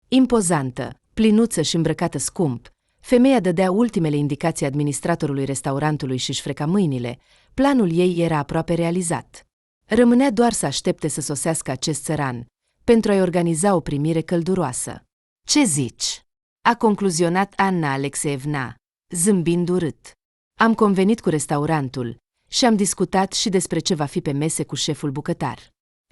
Impozantă, plinuță și îmbrăcată scump, femeia dădea ultimele indicații administratorului restaurantului și-și freca mâinile. Planul ei era aproape realizat. Rămânea doar să aștepte să sosească acest țăran, pentru a-i organiza o primire călduroasă. „Ce zici?” a concluzionat Anna Alexeevna, zâmbind urât. „Am convenit cu restaurantul și am discutat și despre ce va fi pe mese cu șeful bucătar.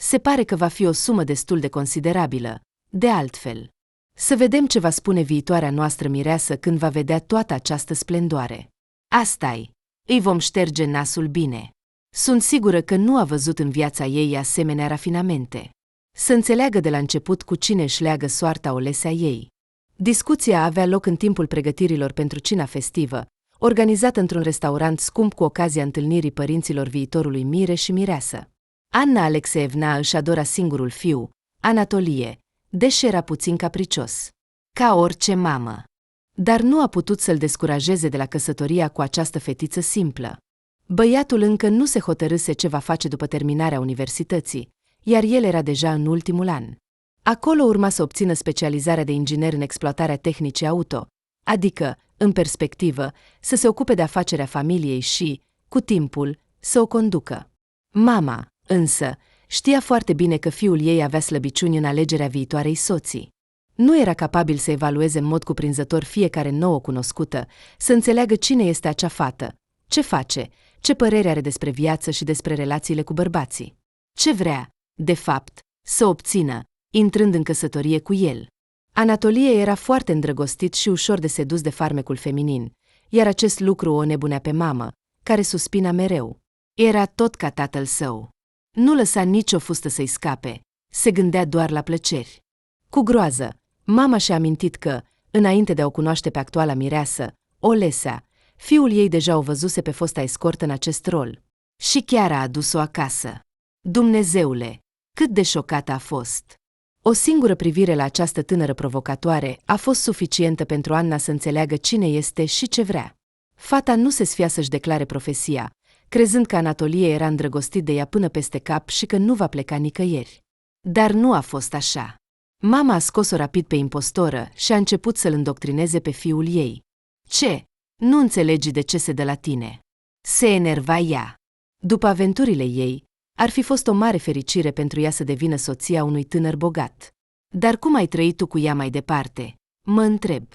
Se pare că va fi o sumă destul de considerabilă, de altfel. Să vedem ce va spune viitoarea noastră mireasă când va vedea toată această splendoare. Asta-i, îi vom șterge nasul bine. Sunt sigură că nu a văzut în viața ei asemenea rafinamente. Să înțeleagă de la început cu cine își leagă soarta Olesea ei.” Discuția avea loc în timpul pregătirilor pentru cina festivă, organizată într-un restaurant scump cu ocazia întâlnirii părinților viitorului mire și mireasă. Anna Alexeevna își adora singurul fiu, Anatolie, deși era puțin capricios. Ca orice mamă. Dar nu a putut să-l descurajeze de la căsătoria cu această fetiță simplă. Băiatul încă nu se hotărâse ce va face după terminarea universității, iar el era deja în ultimul an. Acolo urma să obțină specializarea de inginer în exploatarea tehnicii auto, adică, în perspectivă, să se ocupe de afacerea familiei și, cu timpul, să o conducă. Mama, însă, știa foarte bine că fiul ei avea slăbiciuni în alegerea viitoarei soții. Nu era capabil să evalueze în mod cuprinzător fiecare nouă cunoscută, să înțeleagă cine este acea fată, ce face, ce părere are despre viață și despre relațiile cu bărbații. Ce vrea, de fapt, să obțină, intrând în căsătorie cu el. Anatolie era foarte îndrăgostit și ușor de sedus de farmecul feminin, iar acest lucru o nebunea pe mamă, care suspina mereu. Era tot ca tatăl său. Nu lăsa nicio fustă să-i scape, se gândea doar la plăceri. Cu groază, mama și-a amintit că, înainte de a o cunoaște pe actuala mireasă, Olesea, fiul ei deja o văzuse pe fosta escortă în acest rol. Și chiar a adus-o acasă. Dumnezeule, cât de șocată a fost! O singură privire la această tânără provocatoare a fost suficientă pentru Anna să înțeleagă cine este și ce vrea. Fata nu se sfia să-și declare profesia, crezând că Anatolie era îndrăgostit de ea până peste cap și că nu va pleca nicăieri. Dar nu a fost așa. Mama a scos-o rapid pe impostoră și a început să-l îndoctrineze pe fiul ei. „Ce? Nu înțelegi de ce se dă la tine?” se enerva ea. După aventurile ei, ar fi fost o mare fericire pentru ea să devină soția unui tânăr bogat. „Dar cum ai trăit tu cu ea mai departe?” mă întreb.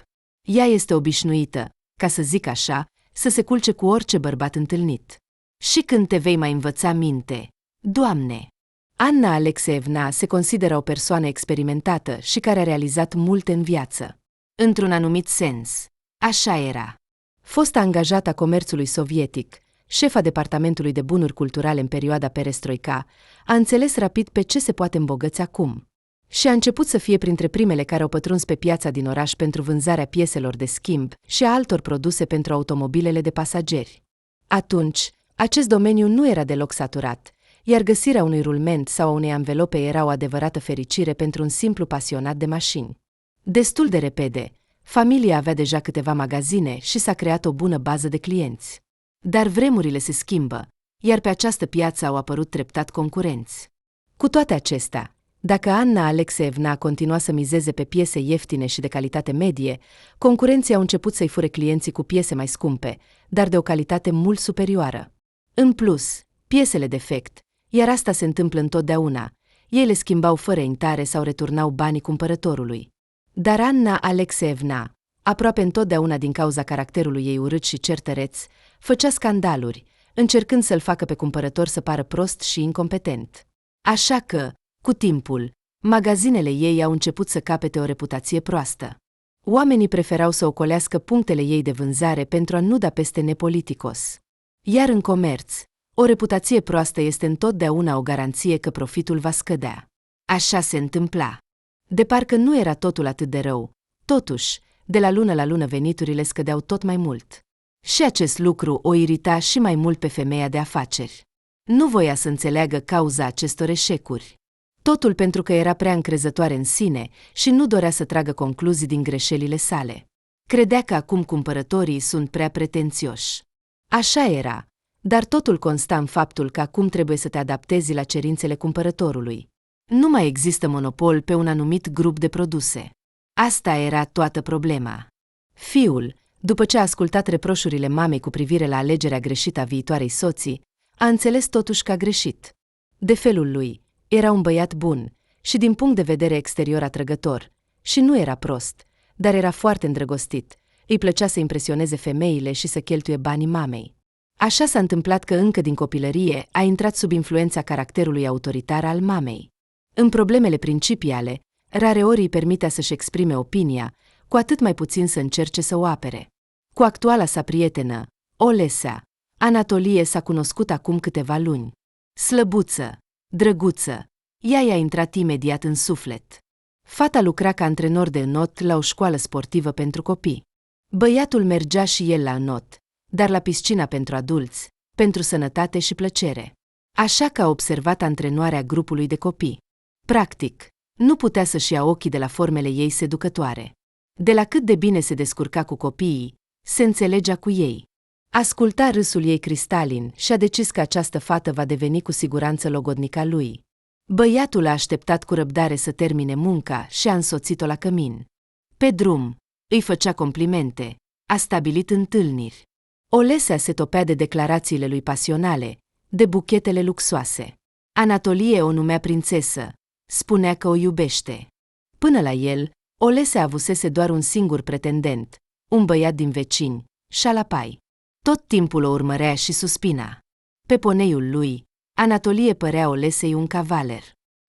Ea este obișnuită, ca să zic așa, să se culce cu orice bărbat întâlnit. Și când te vei mai învăța minte? Doamne! Anna Alexeevna se consideră o persoană experimentată și care a realizat multe în viață. Într-un anumit sens. Așa era. Fosta angajată a comerțului sovietic, șefa departamentului de bunuri culturale în perioada perestroica, a înțeles rapid pe ce se poate îmbogăți acum. Și a început să fie printre primele care au pătruns pe piața din oraș pentru vânzarea pieselor de schimb și a altor produse pentru automobilele de pasageri. Atunci, acest domeniu nu era deloc saturat, iar găsirea unui rulment sau a unei anvelope era o adevărată fericire pentru un simplu pasionat de mașini. Destul de repede, familia avea deja câteva magazine și s-a creat o bună bază de clienți. Dar vremurile se schimbă, iar pe această piață au apărut treptat concurenți. Cu toate acestea, dacă Anna Alexeevna continua să mizeze pe piese ieftine și de calitate medie, concurenții au început să-i fure clienții cu piese mai scumpe, dar de o calitate mult superioară. În plus, piesele defect, iar asta se întâmplă întotdeauna, ei le schimbau fără intare sau returnau banii cumpărătorului. Dar Anna Alexeevna, aproape întotdeauna din cauza caracterului ei urât și certăreț, făcea scandaluri, încercând să-l facă pe cumpărător să pară prost și incompetent. Așa că, cu timpul, magazinele ei au început să capete o reputație proastă. Oamenii preferau să ocolească punctele ei de vânzare pentru a nu da peste nepoliticos. Iar în comerț, o reputație proastă este întotdeauna o garanție că profitul va scădea. Așa se întâmpla. De parcă nu era totul atât de rău, totuși, de la lună la lună veniturile scădeau tot mai mult. Și acest lucru o irita și mai mult pe femeia de afaceri. Nu voia să înțeleagă cauza acestor eșecuri. Totul pentru că era prea încrezătoare în sine și nu dorea să tragă concluzii din greșelile sale. Credea că acum cumpărătorii sunt prea pretențioși. Așa era, dar totul consta în faptul că acum trebuie să te adaptezi la cerințele cumpărătorului. Nu mai există monopol pe un anumit grup de produse. Asta era toată problema. Fiul, după ce a ascultat reproșurile mamei cu privire la alegerea greșită a viitoarei soții, a înțeles totuși că a greșit. De felul lui, era un băiat bun și din punct de vedere exterior atrăgător, și nu era prost, dar era foarte îndrăgostit, îi plăcea să impresioneze femeile și să cheltuie banii mamei. Așa s-a întâmplat că încă din copilărie a intrat sub influența caracterului autoritar al mamei. În problemele principiale, rareori îi permitea să-și exprime opinia, cu atât mai puțin să încerce să o apere. Cu actuala sa prietenă, Olesea, Anatolie s-a cunoscut acum câteva luni. Slăbuță, drăguță, ea i-a intrat imediat în suflet. Fata lucra ca antrenor de înot la o școală sportivă pentru copii. Băiatul mergea și el la înot, dar la piscina pentru adulți, pentru sănătate și plăcere. Așa că a observat antrenoarea grupului de copii. Practic, nu putea să-și ia ochii de la formele ei seducătoare. De la cât de bine se descurca cu copiii, se înțelegea cu ei. Asculta râsul ei cristalin și a decis că această fată va deveni cu siguranță logodnica lui. Băiatul a așteptat cu răbdare să termine munca și a însoțit-o la cămin. Pe drum, îi făcea complimente, a stabilit întâlniri. Olesea se topea de declarațiile lui pasionale, de buchetele luxoase. Anatolie o numea prințesă, spunea că o iubește. Până la el, Olesea avusese doar un singur pretendent, un băiat din vecini, Șalapai. Tot timpul o urmărea și suspina. Pe poneiul lui, Anatolie părea Olesei un cavaler.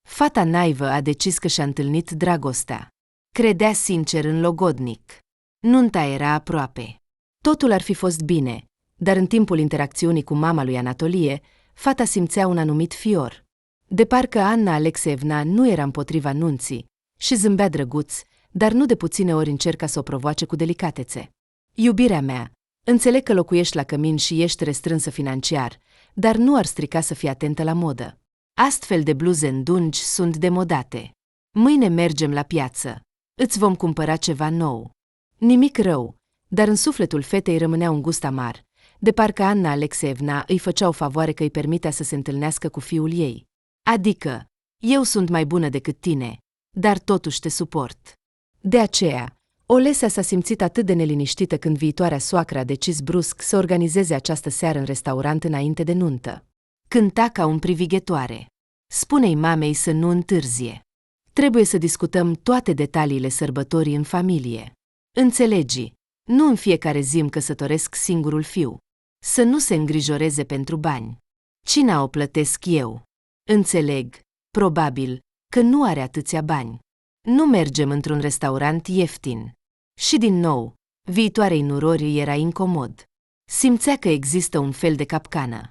Fata naivă a decis că și-a întâlnit dragostea. Credea sincer în logodnic. Nunta era aproape. Totul ar fi fost bine, dar în timpul interacțiunii cu mama lui Anatolie, fata simțea un anumit fior. De parcă Anna Alexeevna nu era împotriva nunții și zâmbea drăguț, dar nu de puține ori încerca să o provoace cu delicatețe. Iubirea mea, înțeleg că locuiești la cămin și ești restrânsă financiar, dar nu ar strica să fii atentă la modă. Astfel de bluze îndungi sunt demodate. Mâine mergem la piață. Îți vom cumpăra ceva nou. Nimic rău, dar în sufletul fetei rămânea un gust amar, de parcă Anna Alexeevna îi făcea o favoare că îi permitea să se întâlnească cu fiul ei. Adică, eu sunt mai bună decât tine, dar totuși te suport. De aceea, Olesea s-a simțit atât de neliniștită când viitoarea soacră a decis brusc să organizeze această seară în restaurant înainte de nuntă. Cânta ca un privighetoare. Spune-i mamei să nu întârzie. Trebuie să discutăm toate detaliile sărbătorii în familie. Înțelegi, nu în fiecare zi îmi căsătoresc singurul fiu. Să nu se îngrijoreze pentru bani. Cina o plătesc eu. Înțeleg, probabil, că nu are atâția bani. Nu mergem într-un restaurant ieftin. Și din nou, viitoarei nurori îi era incomod. Simțea că există un fel de capcană.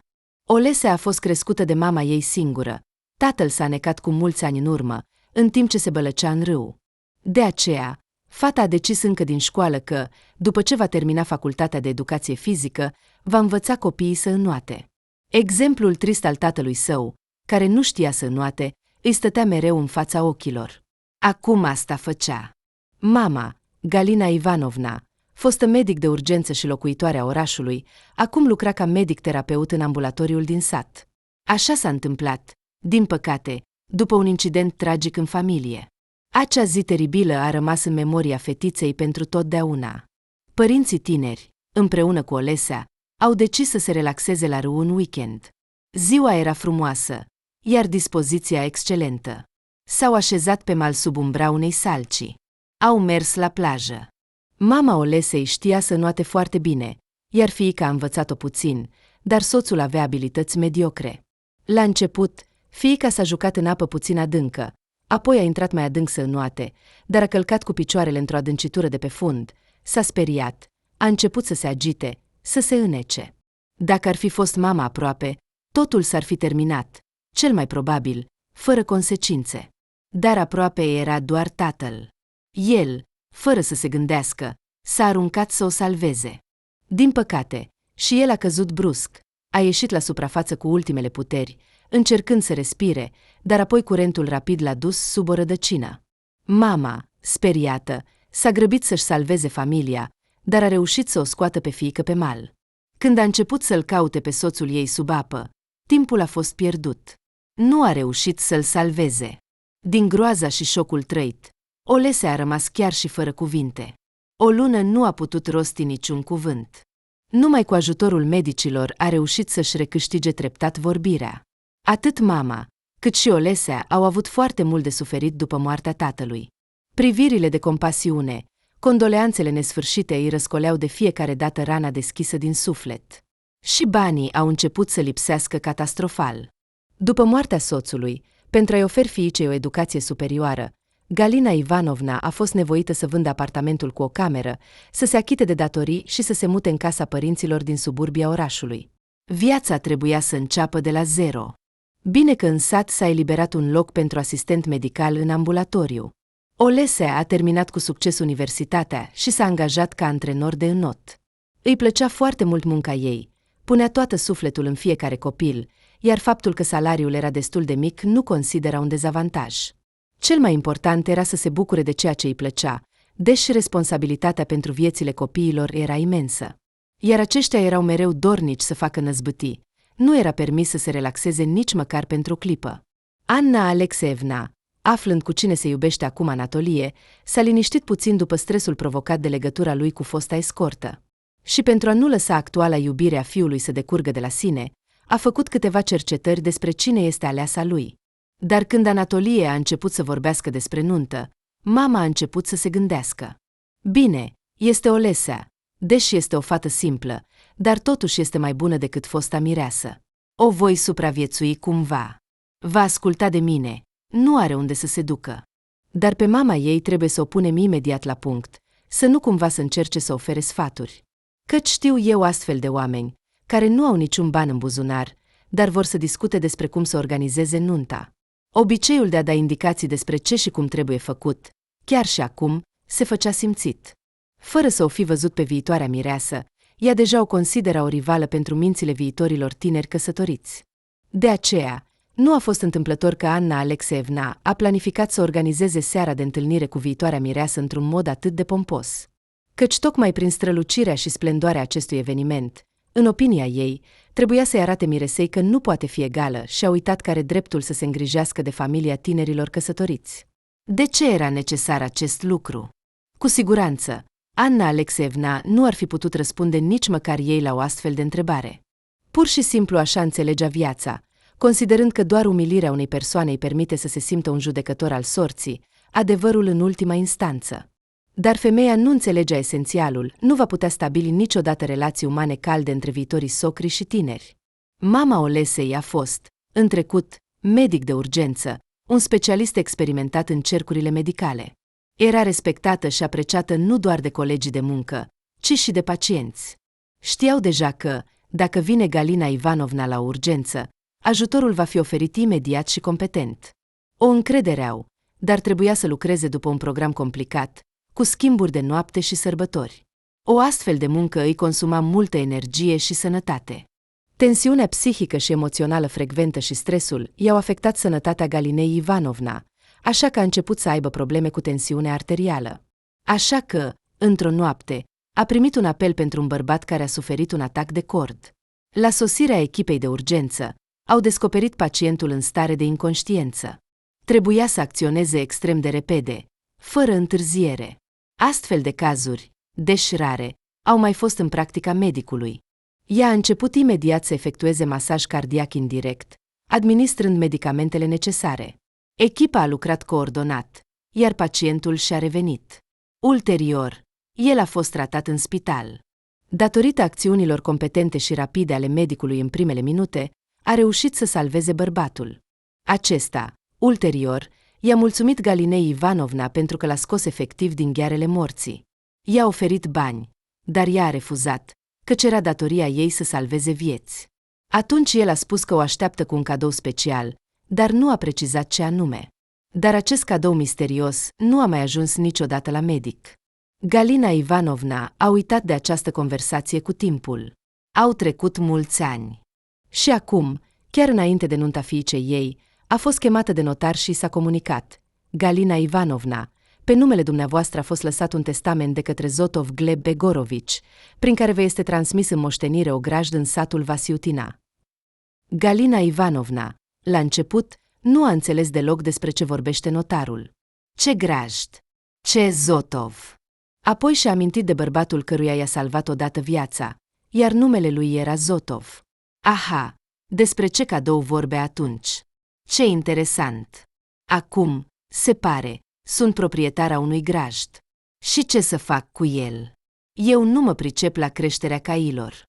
Olesea a fost crescută de mama ei singură. Tatăl s-a necat cu mulți ani în urmă, în timp ce se bălăcea în râu. De aceea, fata a decis încă din școală că, după ce va termina facultatea de educație fizică, va învăța copiii să înoate. Exemplul trist al tatălui său, care nu știa să înoate, îi stătea mereu în fața ochilor. Acum asta făcea. Mama, Galina Ivanovna, fostă medic de urgență și locuitoare a orașului, acum lucra ca medic-terapeut în ambulatoriul din sat. Așa s-a întâmplat, din păcate, după un incident tragic în familie. Acea zi teribilă a rămas în memoria fetiței pentru totdeauna. Părinții tineri, împreună cu Olesea, au decis să se relaxeze la râu în weekend. Ziua era frumoasă, iar dispoziția excelentă. S-au așezat pe mal sub umbra unei salci. Au mers la plajă. Mama Olesei știa să înoate foarte bine, iar fiica a învățat-o puțin, dar soțul avea abilități mediocre. La început, fiica s-a jucat în apă puțin adâncă, apoi a intrat mai adânc să înoate, dar a călcat cu picioarele într-o adâncitură de pe fund, s-a speriat, a început să se agite, să se înece. Dacă ar fi fost mama aproape, totul s-ar fi terminat, cel mai probabil, fără consecințe. Dar aproape era doar tatăl. El, fără să se gândească, s-a aruncat să o salveze. Din păcate, și el a căzut brusc, a ieșit la suprafață cu ultimele puteri, încercând să respire, dar apoi curentul rapid l-a dus sub o rădăcină. Mama, speriată, s-a grăbit să-și salveze familia, dar a reușit să o scoată pe fiică pe mal. Când a început să-l caute pe soțul ei sub apă, timpul a fost pierdut. Nu a reușit să-l salveze. Din groaza și șocul trăit, Olesea a rămas chiar și fără cuvinte. O lună nu a putut rosti niciun cuvânt. Numai cu ajutorul medicilor a reușit să-și recâștige treptat vorbirea. Atât mama, cât și Olesea au avut foarte mult de suferit după moartea tatălui. Privirile de compasiune, condoleanțele nesfârșite îi răscoleau de fiecare dată rana deschisă din suflet. Și banii au început să lipsească catastrofal. După moartea soțului, pentru a-i oferi fiicei o educație superioară, Galina Ivanovna a fost nevoită să vândă apartamentul cu o cameră, să se achite de datorii și să se mute în casa părinților din suburbia orașului. Viața trebuia să înceapă de la zero. Bine că în sat s-a eliberat un loc pentru asistent medical în ambulatoriu. Olesea a terminat cu succes universitatea și s-a angajat ca antrenor de înot. Îi plăcea foarte mult munca ei, punea toată sufletul în fiecare copil, iar faptul că salariul era destul de mic nu considera un dezavantaj. Cel mai important era să se bucure de ceea ce îi plăcea, deși responsabilitatea pentru viețile copiilor era imensă. Iar aceștia erau mereu dornici să facă năzbâtii. Nu era permis să se relaxeze nici măcar pentru o clipă. Anna Alexeevna, aflând cu cine se iubește acum Anatolie, s-a liniștit puțin după stresul provocat de legătura lui cu fosta escortă. Și pentru a nu lăsa actuala iubire a fiului să decurgă de la sine, a făcut câteva cercetări despre cine este aleasa lui. Dar când Anatolie a început să vorbească despre nuntă, mama a început să se gândească. Bine, este Olesea, deși este o fată simplă, dar totuși este mai bună decât fosta mireasă. O voi supraviețui cumva. Va asculta de mine, nu are unde să se ducă. Dar pe mama ei trebuie să o punem imediat la punct, să nu cumva să încerce să ofere sfaturi. Căci știu eu astfel de oameni, care nu au niciun ban în buzunar, dar vor să discute despre cum să organizeze nunta. Obiceiul de a da indicații despre ce și cum trebuie făcut, chiar și acum, se făcea simțit. Fără să o fi văzut pe viitoarea mireasă, ea deja o considera o rivală pentru mințile viitorilor tineri căsătoriți. De aceea, nu a fost întâmplător că Anna Alexeevna a planificat să organizeze seara de întâlnire cu viitoarea mireasă într-un mod atât de pompos. Căci tocmai prin strălucirea și splendoarea acestui eveniment, în opinia ei, trebuia să-i arate miresei că nu poate fi egală și a uitat că are dreptul să se îngrijească de familia tinerilor căsătoriți. De ce era necesar acest lucru? Cu siguranță, Anna Alexeevna nu ar fi putut răspunde nici măcar ei la o astfel de întrebare. Pur și simplu așa înțelegea viața, considerând că doar umilirea unei persoane îi permite să se simtă un judecător al sorții, adevărul în ultima instanță. Dar femeia nu înțelegea esențialul, nu va putea stabili niciodată relații umane calde între viitorii socri și tineri. Mama Olesei a fost, în trecut, medic de urgență, un specialist experimentat în cercurile medicale. Era respectată și apreciată nu doar de colegii de muncă, ci și de pacienți. Știau deja că, dacă vine Galina Ivanovna la urgență, ajutorul va fi oferit imediat și competent. O încredere au, dar trebuia să lucreze după un program complicat, cu schimburi de noapte și sărbători. O astfel de muncă îi consuma multă energie și sănătate. Tensiunea psihică și emoțională frecventă și stresul i-au afectat sănătatea Galinei Ivanovna, așa că a început să aibă probleme cu tensiunea arterială. Așa că, într-o noapte, a primit un apel pentru un bărbat care a suferit un atac de cord. La sosirea echipei de urgență, au descoperit pacientul în stare de inconștiență. Trebuia să acționeze extrem de repede, fără întârziere. Astfel de cazuri, deși rare, au mai fost în practica medicului. Ea a început imediat să efectueze masaj cardiac indirect, administrând medicamentele necesare. Echipa a lucrat coordonat, iar pacientul și-a revenit. Ulterior, el a fost tratat în spital. Datorită acțiunilor competente și rapide ale medicului în primele minute, a reușit să salveze bărbatul. Acesta, ulterior, i-a mulțumit Galinei Ivanovna pentru că l-a scos efectiv din ghearele morții. I-a oferit bani, dar ea a refuzat, căci era datoria ei să salveze vieți. Atunci el a spus că o așteaptă cu un cadou special, dar nu a precizat ce anume. Dar acest cadou misterios nu a mai ajuns niciodată la medic. Galina Ivanovna a uitat de această conversație cu timpul. Au trecut mulți ani. Și acum, chiar înainte de nunta fiicei ei, a fost chemată de notar și s-a comunicat. Galina Ivanovna, pe numele dumneavoastră a fost lăsat un testament de către Zotov Gleb Begorovici, prin care vă este transmis în moștenire o grajdă în satul Vasiutina. Galina Ivanovna, la început, nu a înțeles deloc despre ce vorbește notarul. Ce grajd? Ce Zotov! Apoi și-a amintit de bărbatul căruia i-a salvat odată viața, iar numele lui era Zotov. Aha! Despre ce cadou vorbe atunci? Ce interesant! Acum, se pare, sunt proprietara unui grajd. Și ce să fac cu el? Eu nu mă pricep la creșterea cailor.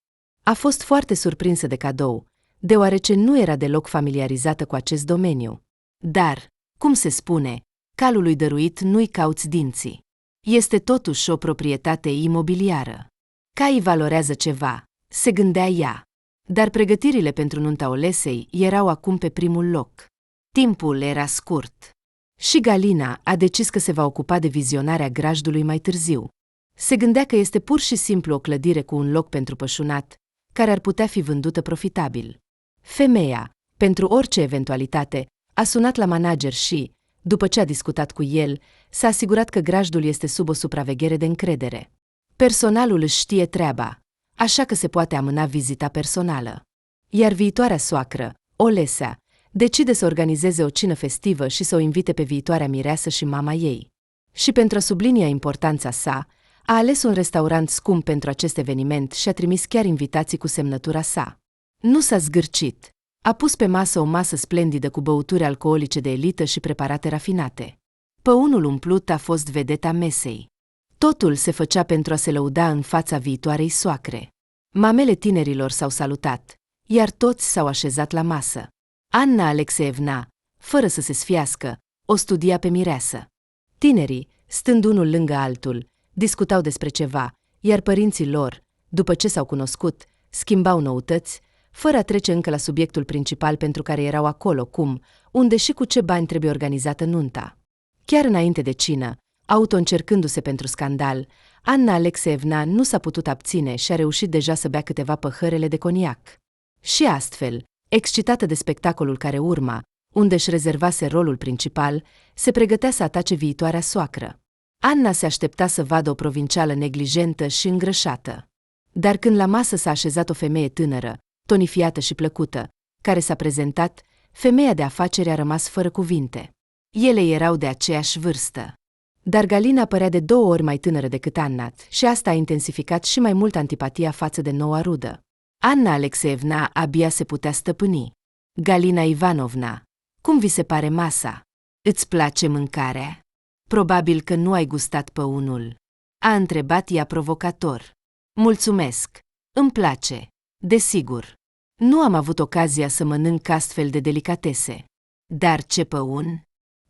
A fost foarte surprinsă de cadou, deoarece nu era deloc familiarizată cu acest domeniu. Dar, cum se spune, calului dăruit nu-i cauți dinții. Este totuși o proprietate imobiliară. Caii valorează ceva, se gândea ea. Dar pregătirile pentru nunta Olesei erau acum pe primul loc. Timpul era scurt. Și Galina a decis că se va ocupa de vizionarea grajdului mai târziu. Se gândea că este pur și simplu o clădire cu un loc pentru pășunat, care ar putea fi vândută profitabil. Femeia, pentru orice eventualitate, a sunat la manager și, după ce a discutat cu el, s-a asigurat că grajdul este sub o supraveghere de încredere. Personalul își știe treaba, așa că se poate amâna vizita personală. Iar viitoarea soacră, Olesea, decide să organizeze o cină festivă și să o invite pe viitoarea mireasă și mama ei. Și pentru a sublinia importanța sa, a ales un restaurant scump pentru acest eveniment și a trimis chiar invitații cu semnătura sa. Nu s-a zgârcit. A pus pe masă o masă splendidă cu băuturi alcoolice de elită și preparate rafinate. Păunul umplut a fost vedeta mesei. Totul se făcea pentru a se lăuda în fața viitoarei soacre. Mamele tinerilor s-au salutat, iar toți s-au așezat la masă. Anna Alexeevna, fără să se sfiască, o studia pe mireasă. Tinerii, stând unul lângă altul, discutau despre ceva, iar părinții lor, după ce s-au cunoscut, schimbau noutăți, fără a trece încă la subiectul principal pentru care erau acolo, unde și cu ce bani trebuie organizată nunta. Chiar înainte de cină, auto-încercându-se pentru scandal, Anna Alexeevna nu s-a putut abține și a reușit deja să bea câteva păhărele de coniac. Și astfel, excitată de spectacolul care urma, unde își rezervase rolul principal, se pregătea să atace viitoarea soacră. Anna se aștepta să vadă o provincială neglijentă și îngrășată. Dar când la masă s-a așezat o femeie tânără, tonifiată și plăcută, care s-a prezentat, femeia de afaceri a rămas fără cuvinte. Ele erau de aceeași vârstă. Dar Galina părea de 2 ori mai tânără decât Anna și asta a intensificat și mai mult antipatia față de noua rudă. Anna Alexeevna abia se putea stăpâni. Galina Ivanovna, cum vi se pare masa? Îți place mâncarea? Probabil că nu ai gustat păunul. A întrebat ea provocator. Mulțumesc. Îmi place. Desigur. Nu am avut ocazia să mănânc astfel de delicatese. Dar ce păun?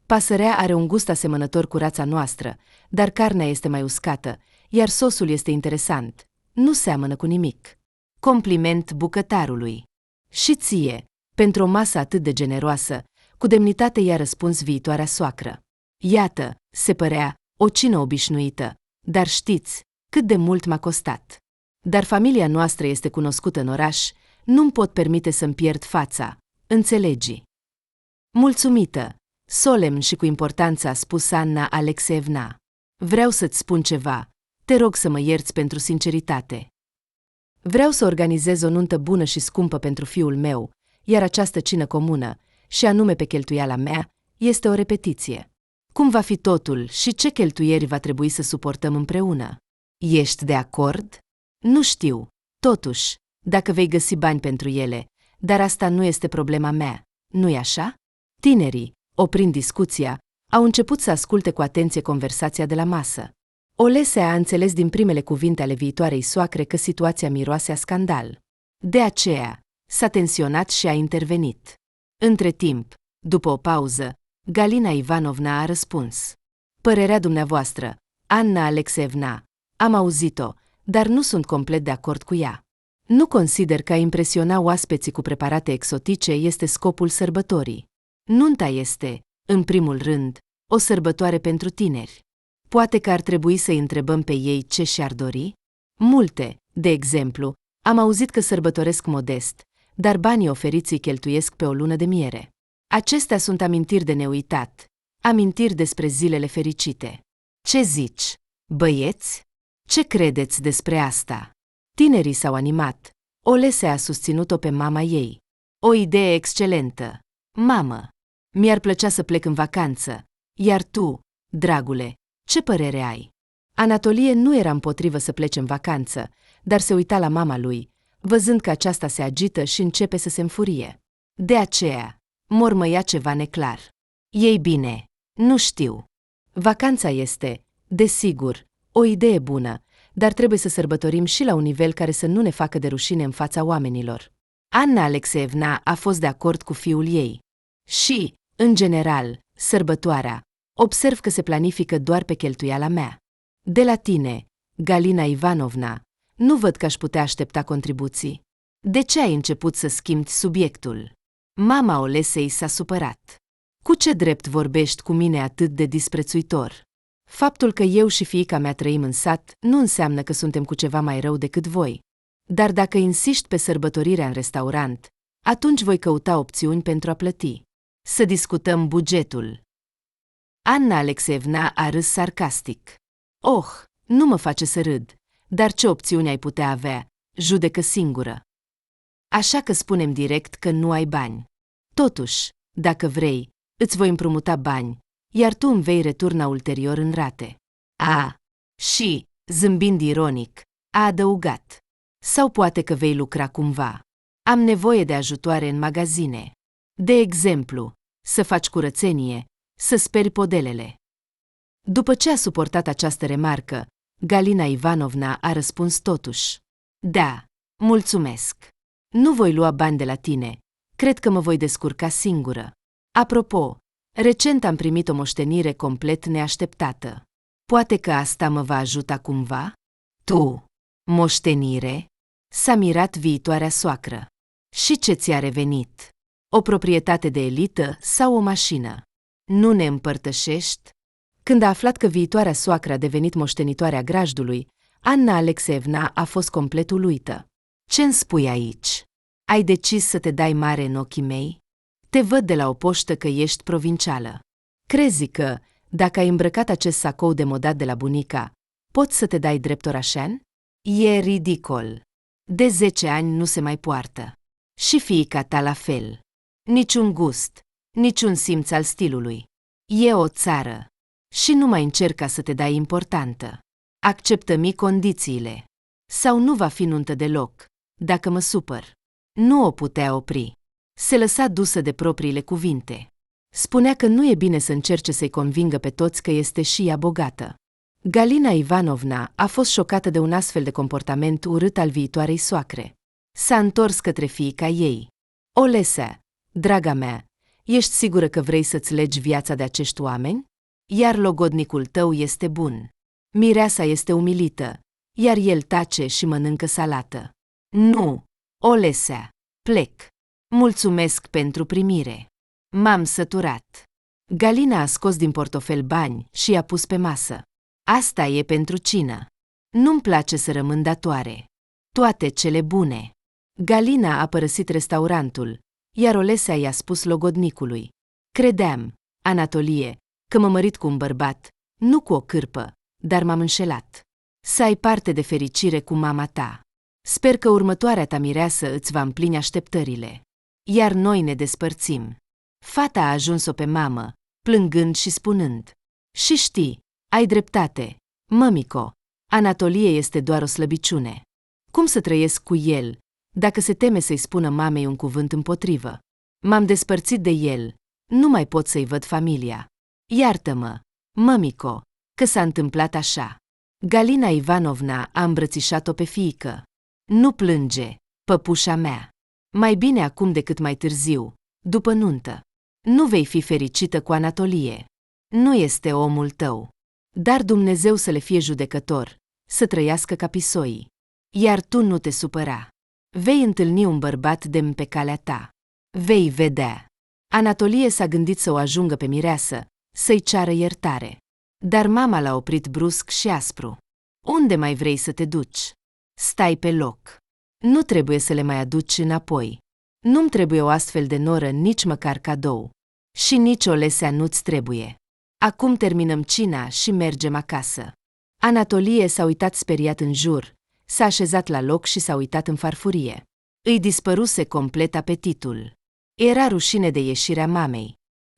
Pasărea are un gust asemănător cu rața noastră, dar carnea este mai uscată, iar sosul este interesant. Nu seamănă cu nimic. Compliment bucătarului. Și ție, pentru o masă atât de generoasă, cu demnitate i-a răspuns viitoarea soacră. Iată, se părea, o cină obișnuită, dar știți cât de mult m-a costat. Dar familia noastră este cunoscută în oraș, nu-mi pot permite să-mi pierd fața, înțelegi? Mulțumită, solemn și cu importanță a spus Anna Alexeevna. Vreau să-ți spun ceva, te rog să mă ierți pentru sinceritate. Vreau să organizez o nuntă bună și scumpă pentru fiul meu, iar această cină comună, și anume pe cheltuiala mea, este o repetiție. Cum va fi totul și ce cheltuieri va trebui să suportăm împreună? Ești de acord? Nu știu, totuși, dacă vei găsi bani pentru ele, dar asta nu este problema mea, nu-i așa? Tinerii, oprind discuția, au început să asculte cu atenție conversația de la masă. Olesea a înțeles din primele cuvinte ale viitoarei soacre că situația miroase a scandal. De aceea, s-a tensionat și a intervenit. Între timp, după o pauză, Galina Ivanovna a răspuns. Părerea dumneavoastră, Anna Alexeevna, am auzit-o, dar nu sunt complet de acord cu ea. Nu consider că a impresiona oaspeții cu preparate exotice este scopul sărbătorii. Nunta este, în primul rând, o sărbătoare pentru tineri. Poate că ar trebui să-i întrebăm pe ei ce și-ar dori? Multe, de exemplu, am auzit că sărbătoresc modest, dar banii oferiți îi cheltuiesc pe o lună de miere. Acestea sunt amintiri de neuitat, amintiri despre zilele fericite. Ce zici, băieți? Ce credeți despre asta? Tinerii s-au animat. Olesea a susținut-o pe mama ei. O idee excelentă. Mamă, mi-ar plăcea să plec în vacanță. Iar tu, dragule, Ce părere ai?" Anatolie nu era împotrivă să plece în vacanță, dar se uita la mama lui, văzând că aceasta se agită și începe să se înfurie. De aceea, mormăia ceva neclar. Ei bine, nu știu. Vacanța este, desigur, o idee bună, dar trebuie să sărbătorim și la un nivel care să nu ne facă de rușine în fața oamenilor. Anna Alexeevna a fost de acord cu fiul ei. Și, în general, sărbătoarea, observ că se planifică doar pe cheltuiala mea. De la tine, Galina Ivanovna, nu văd că aș putea aștepta contribuții. De ce ai început să schimbi subiectul? Mama Olesei s-a supărat. Cu ce drept vorbești cu mine atât de disprețuitor? Faptul că eu și fiica mea trăim în sat nu înseamnă că suntem cu ceva mai rău decât voi. Dar dacă insiști pe sărbătorirea în restaurant, atunci voi căuta opțiuni pentru a plăti. Să discutăm bugetul. Anna Alexeevna a râs sarcastic. Oh, nu mă face să râd, dar ce opțiuni ai putea avea? Judecă singură. Așa că spunem direct că nu ai bani. Totuși, dacă vrei, îți voi împrumuta bani, iar tu îmi vei returna ulterior în rate. Și, zâmbind ironic, a adăugat. Sau poate că vei lucra cumva. Am nevoie de ajutoare în magazine. De exemplu, să faci curățenie, să speri podelele. După ce a suportat această remarcă, Galina Ivanovna a răspuns totuși. Da, mulțumesc. Nu voi lua bani de la tine. Cred că mă voi descurca singură. Apropo, recent am primit o moștenire complet neașteptată. Poate că asta mă va ajuta cumva? Tu? Moștenire? S-a mirat viitoarea soacră. Și ce ți-a revenit? O proprietate de elită sau o mașină? Nu ne împărtășești? Când a aflat că viitoarea soacră a devenit moștenitoarea grajdului, Anna Alexeevna a fost complet uluită. Ce-mi spui aici? Ai decis să te dai mare în ochii mei? Te văd de la o poștă că ești provincială. Crezi că, dacă ai îmbrăcat acest sacou demodat de la bunica, poți să te dai drept orașean? E ridicol. De 10 ani nu se mai poartă. Și fiica ta la fel. Niciun gust, niciun simț al stilului. E o țară. Și nu mai încerca să te dai importantă. Acceptă-mi condițiile. Sau nu va fi nuntă deloc, dacă mă supăr. Nu o putea opri. Se lăsa dusă de propriile cuvinte. Spunea că nu e bine să încerce să-i convingă pe toți că este și ea bogată. Galina Ivanovna a fost șocată de un astfel de comportament urât al viitoarei soacre. S-a întors către fiica ei. Olesea, draga mea, ești sigură că vrei să-ți legi viața de acești oameni? Iar logodnicul tău este bun. Mireasa este umilită, iar el tace și mănâncă salată. Nu, Olesea, plec. Mulțumesc pentru primire. M-am săturat. Galina a scos din portofel bani și i-a pus pe masă. Asta e pentru cină. Nu-mi place să rămân datoare. Toate cele bune. Galina a părăsit restaurantul, iar Olesea i-a spus logodnicului. Credeam, Anatolie, că mă mărit cu un bărbat, nu cu o cârpă, dar m-am înșelat. Să ai parte de fericire cu mama ta. Sper că următoarea ta mireasă îți va împlini așteptările. Iar noi ne despărțim. Fata a ajuns-o pe mamă, plângând și spunând. Și știi, ai dreptate, mămico, Anatolie este doar o slăbiciune. Cum să trăiesc cu el, dacă se teme să-i spună mamei un cuvânt împotrivă? M-am despărțit de el, nu mai pot să-i văd familia. Iartă-mă, mămico, că s-a întâmplat așa. Galina Ivanovna a îmbrățișat-o pe fiică. Nu plânge, păpușa mea. Mai bine acum decât mai târziu, după nuntă. Nu vei fi fericită cu Anatolie. Nu este omul tău. Dar Dumnezeu să le fie judecător, să trăiască ca pisoii. Iar tu nu te supăra. Vei întâlni un bărbat demn pe calea ta. Vei vedea. Anatolie s-a gândit să o ajungă pe mireasă, să-i ceară iertare. Dar mama l-a oprit brusc și aspru. Unde mai vrei să te duci? Stai pe loc. Nu trebuie să le mai aduci înapoi. Nu-mi trebuie o astfel de noră nici măcar cadou. Și nici Olesea nu-ți trebuie. Acum terminăm cina și mergem acasă. Anatolie s-a uitat speriat în jur, s-a așezat la loc și s-a uitat în farfurie. Îi dispăruse complet apetitul. Era rușine de ieșirea mamei.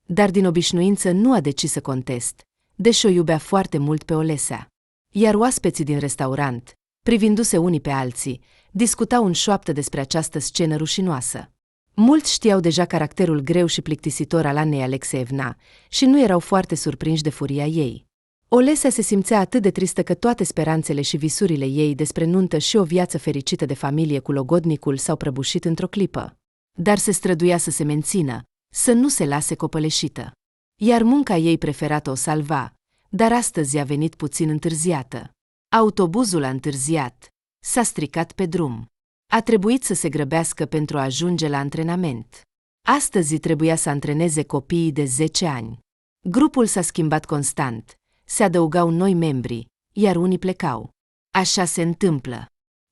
Dar din obișnuință nu a decis să contest, deși o iubea foarte mult pe Olesea. Iar oaspeții din restaurant, privindu-se unii pe alții, discutau în șoaptă despre această scenă rușinoasă. Mulți știau deja caracterul greu și plictisitor al Annei Alexeevna și nu erau foarte surprinși de furia ei. Olesea se simțea atât de tristă că toate speranțele și visurile ei despre nuntă și o viață fericită de familie cu logodnicul s-au prăbușit într-o clipă. Dar se străduia să se mențină, să nu se lase copăleșită. Iar munca ei preferată o salva, dar astăzi a venit puțin întârziată. Autobuzul a întârziat, s-a stricat pe drum. A trebuit să se grăbească pentru a ajunge la antrenament. Astăzi trebuia să antreneze copiii de 10 ani. Grupul s-a schimbat constant, se adăugau noi membri, iar unii plecau. Așa se întâmplă.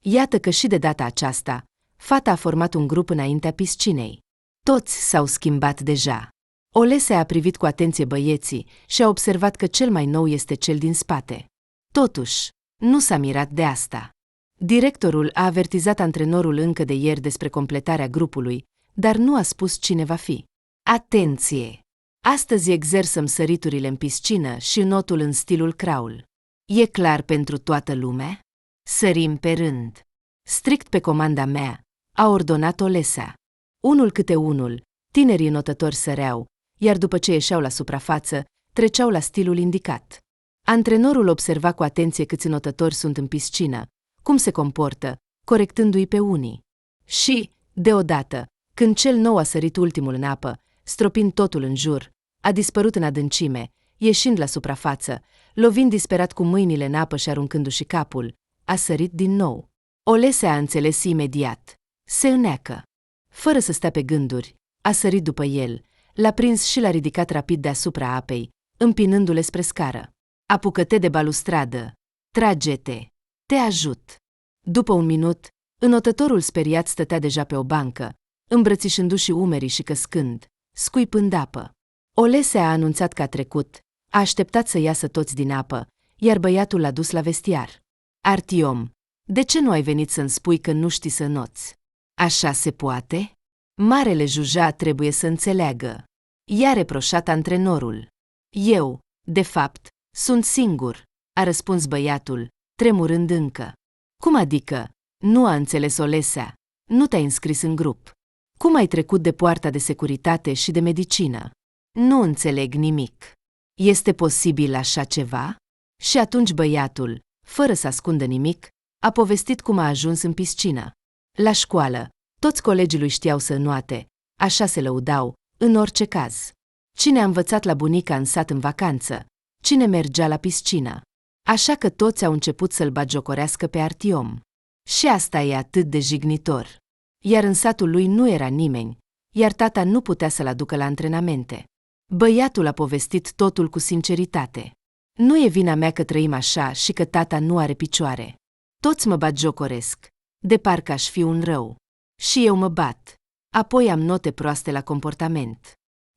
Iată că și de data aceasta, fata a format un grup înaintea piscinei. Toți s-au schimbat deja. Olesea a privit cu atenție băieții și a observat că cel mai nou este cel din spate. Totuși, nu s-a mirat de asta. Directorul a avertizat antrenorul încă de ieri despre completarea grupului, dar nu a spus cine va fi. Atenție! Astăzi exersăm săriturile în piscină și înotul în stilul crawl. E clar pentru toată lumea? Sărim pe rând. Strict pe comanda mea, a ordonat Olesea. Unul câte unul, tinerii înotători săreau, iar după ce ieșeau la suprafață, treceau la stilul indicat. Antrenorul observa cu atenție câți înotători sunt în piscină, cum se comportă, corectându-i pe unii. Și, deodată, când cel nou a sărit ultimul în apă, stropind totul în jur, a dispărut în adâncime, ieșind la suprafață, lovind disperat cu mâinile în apă și aruncându-și capul, a sărit din nou. Olesea a înțeles imediat. Se îneacă. Fără să stea pe gânduri, a sărit după el, l-a prins și l-a ridicat rapid deasupra apei, împinându-le spre scară. Apucă-te de balustradă. Trage-te. Te ajut. După un minut, înotătorul speriat stătea deja pe o bancă, îmbrățișându-și umerii și căscând, scuipând apă. Olesea a anunțat că a trecut, a așteptat să iasă toți din apă, iar băiatul l-a dus la vestiar. Artiom, de ce nu ai venit să-mi spui că nu știi să înoți? Așa se poate? Marele Juja trebuie să înțeleagă. I-a reproșat antrenorul. Eu, de fapt, sunt singur, a răspuns băiatul, tremurând încă. Cum adică? Nu a înțeles Olesea. Nu te-ai înscris în grup. Cum ai trecut de poarta de securitate și de medicină? Nu înțeleg nimic. Este posibil așa ceva? Și atunci băiatul, fără să ascundă nimic, a povestit cum a ajuns în piscină. La școală, toți colegii lui știau să înoate, așa se lăudau, în orice caz. Cine a învățat la bunica în sat în vacanță? Cine mergea la piscină? Așa că toți au început să-l batjocorească pe Artiom. Și asta e atât de jignitor. Iar în satul lui nu era nimeni, iar tata nu putea să-l aducă la antrenamente. Băiatul a povestit totul cu sinceritate. Nu e vina mea că trăim așa și că tata nu are picioare. Toți mă batjocoresc, de parcă aș fi un rău. Și eu mă bat. Apoi am note proaste la comportament.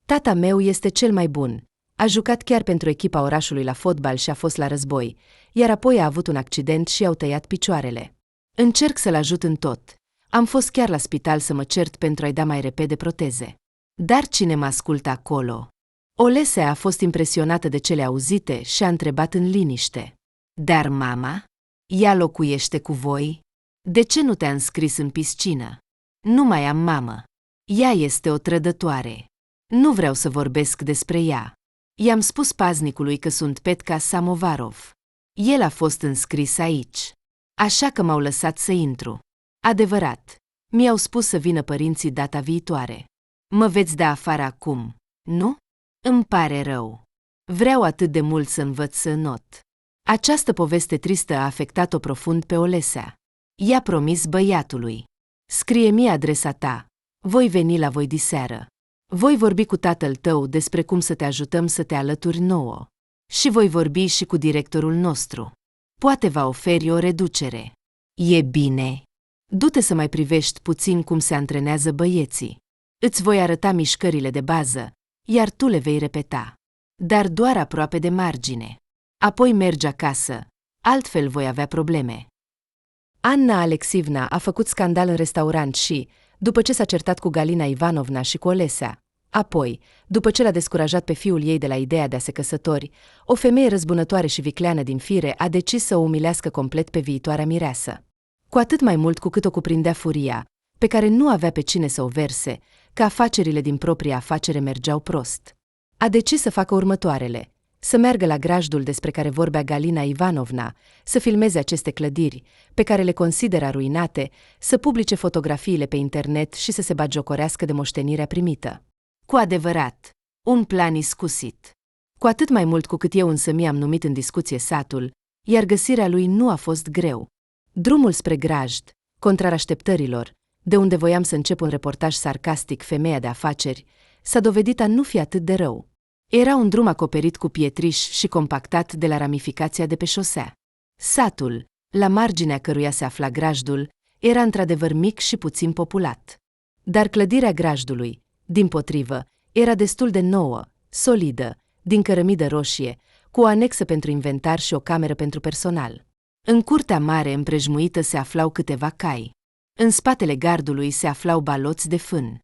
Tata meu este cel mai bun. A jucat chiar pentru echipa orașului la fotbal și a fost la război, iar apoi a avut un accident și i-au tăiat picioarele. Încerc să-l ajut în tot. Am fost chiar la spital să mă cert pentru a-i da mai repede proteze. Dar cine mă ascultă acolo? Olesea a fost impresionată de cele auzite și a întrebat în liniște. Dar mama? Ea locuiește cu voi? De ce nu te-a înscris în piscină? Nu mai am mamă. Ea este o trădătoare. Nu vreau să vorbesc despre ea. I-am spus paznicului că sunt Petka Samovarov. El a fost înscris aici. Așa că m-au lăsat să intru. Adevărat. Mi-au spus să vină părinții data viitoare. Mă veți da afară acum, nu? Îmi pare rău. Vreau atât de mult să învăț să înot. Această poveste tristă a afectat-o profund pe Olesea. I-a promis băiatului. Scrie-mi adresa ta. Voi veni la voi diseară. Voi vorbi cu tatăl tău despre cum să te ajutăm să te alături nouă. Și voi vorbi și cu directorul nostru. Poate va oferi o reducere. E bine. Du-te să mai privești puțin cum se antrenează băieții. Îți voi arăta mișcările de bază, iar tu le vei repeta. Dar doar aproape de margine. Apoi mergi acasă, altfel voi avea probleme. Anna Alexivna a făcut scandal în restaurant și, după ce s-a certat cu Galina Ivanovna și cu Olesea, Apoi, după ce l-a descurajat pe fiul ei de la ideea de a se căsători, o femeie răzbunătoare și vicleană din fire a decis să o umilească complet pe viitoarea mireasă. Cu atât mai mult cu cât o cuprindea furia, pe care nu avea pe cine să o verse, că afacerile din propria afacere mergeau prost. A decis să facă următoarele: să meargă la grajdul despre care vorbea Galina Ivanovna, să filmeze aceste clădiri, pe care le consideră ruinate, să publice fotografiile pe internet și să se bagiocorească de moștenirea primită. Cu adevărat, un plan iscusit. Cu atât mai mult cu cât eu însă mi-am numit în discuție satul, iar găsirea lui nu a fost greu. Drumul spre grajd, contrar așteptărilor, de unde voiam să încep un reportaj sarcastic Femeia de afaceri, s-a dovedit a nu fi atât de rău. Era un drum acoperit cu pietriș și compactat de la ramificația de pe șosea. Satul, la marginea căruia se afla grajdul, era într-adevăr mic și puțin populat. Dar clădirea grajdului, dimpotrivă, era destul de nouă, solidă, din cărămidă roșie, cu o anexă pentru inventar și o cameră pentru personal. În curtea mare împrejmuită se aflau câteva cai. În spatele gardului se aflau baloți de fân.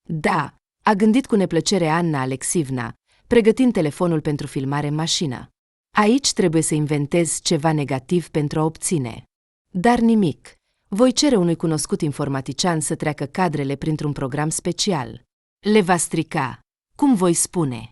Da, a gândit cu neplăcere Anna Alexievna, pregătind telefonul pentru filmare în mașină. Aici trebuie să inventez ceva negativ pentru a obține. Dar nimic. Voi cere unui cunoscut informatician să treacă cadrele printr-un program special. Le va strica. Cum voi spune?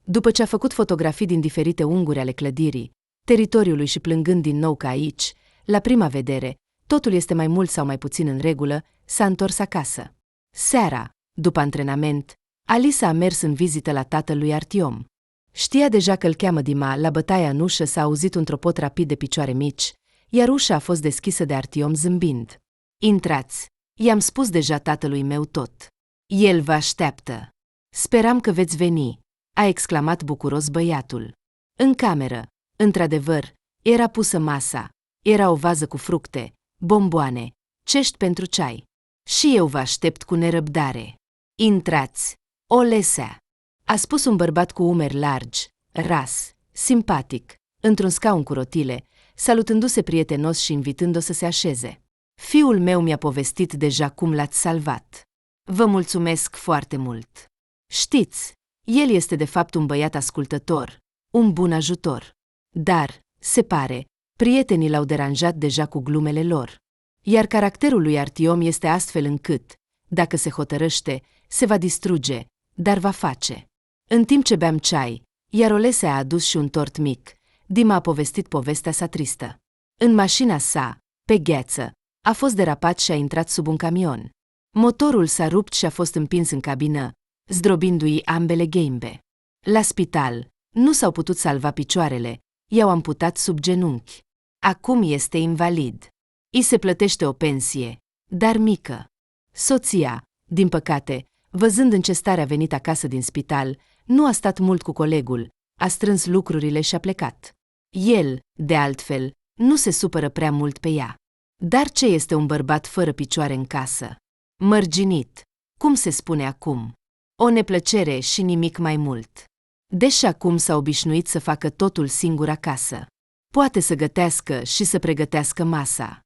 După ce a făcut fotografii din diferite unguri ale clădirii, teritoriului și plângând din nou că aici, la prima vedere, totul este mai mult sau mai puțin în regulă, s-a întors acasă. Seara, după antrenament, Alisa a mers în vizită la tatăl lui Artiom. Știa deja că îl cheamă Dima, la bătaia în ușă s-a auzit un tropot rapid de picioare mici, iar ușa a fost deschisă de Artiom zâmbind. Intrați, i-am spus deja tatălui meu tot. El vă așteaptă. Speram că veți veni, a exclamat bucuros băiatul. În cameră, într-adevăr, era pusă masa, era o vază cu fructe, bomboane, cești pentru ceai. Și eu vă aștept cu nerăbdare. Intrați, Olesea, a spus un bărbat cu umeri largi, ras, simpatic, într-un scaun cu rotile, salutându-se prietenos și invitând-o să se așeze. Fiul meu mi-a povestit deja cum l-ați salvat. Vă mulțumesc foarte mult. Știți, el este de fapt un băiat ascultător, un bun ajutor. Dar, se pare, prietenii l-au deranjat deja cu glumele lor. Iar caracterul lui Artiom este astfel încât, dacă se hotărăște, se va distruge, dar va face. În timp ce beam ceai, iar Olesea a adus și un tort mic, Dima a povestit povestea sa tristă. În mașina sa, pe gheață, a fost derapat și a intrat sub un camion. Motorul s-a rupt și a fost împins în cabină, zdrobindu-i ambele gheimbe. La spital, nu s-au putut salva picioarele, i-au amputat sub genunchi. Acum este invalid. I se plătește o pensie, dar mică. Soția, din păcate, văzând în ce stare a venit acasă din spital, nu a stat mult cu colegul, a strâns lucrurile și a plecat. El, de altfel, nu se supără prea mult pe ea. Dar ce este un bărbat fără picioare în casă? Mărginit, cum se spune acum. O neplăcere și nimic mai mult. Deși acum s-a obișnuit să facă totul singur acasă. Poate să gătească și să pregătească masa.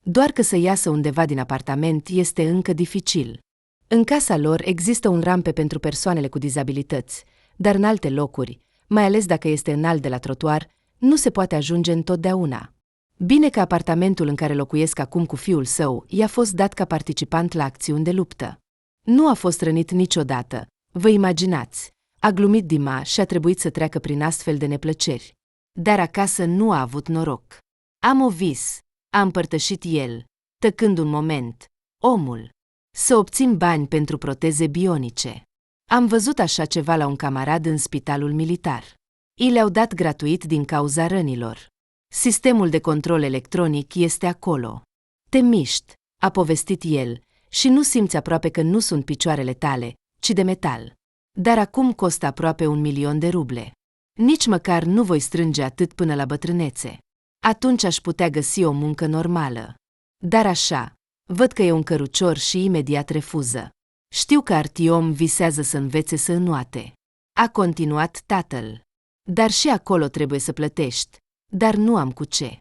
Doar că să iasă undeva din apartament este încă dificil. În casa lor există un rampe pentru persoanele cu dizabilități, dar în alte locuri, mai ales dacă este înalt de la trotuar, nu se poate ajunge întotdeauna. Bine că apartamentul în care locuiesc acum cu fiul său i-a fost dat ca participant la acțiuni de luptă. Nu a fost rănit niciodată, vă imaginați, a glumit Dima și a trebuit să treacă prin astfel de neplăceri. Dar acasă nu a avut noroc. Am o vis, a împărtășit el, tăcând un moment, omul. Să obțin bani pentru proteze bionice. Am văzut așa ceva la un camarad în spitalul militar. I le-au dat gratuit din cauza rănilor. Sistemul de control electronic este acolo. Te miști, a povestit el, și nu simți aproape că nu sunt picioarele tale, ci de metal. Dar acum costă aproape 1.000.000 de ruble. Nici măcar nu voi strânge atât până la bătrânețe. Atunci aș putea găsi o muncă normală. Dar așa, văd că e un cărucior și imediat refuză. Știu că Artiom visează să învețe să înoate. A continuat tatăl. Dar și acolo trebuie să plătești. Dar nu am cu ce.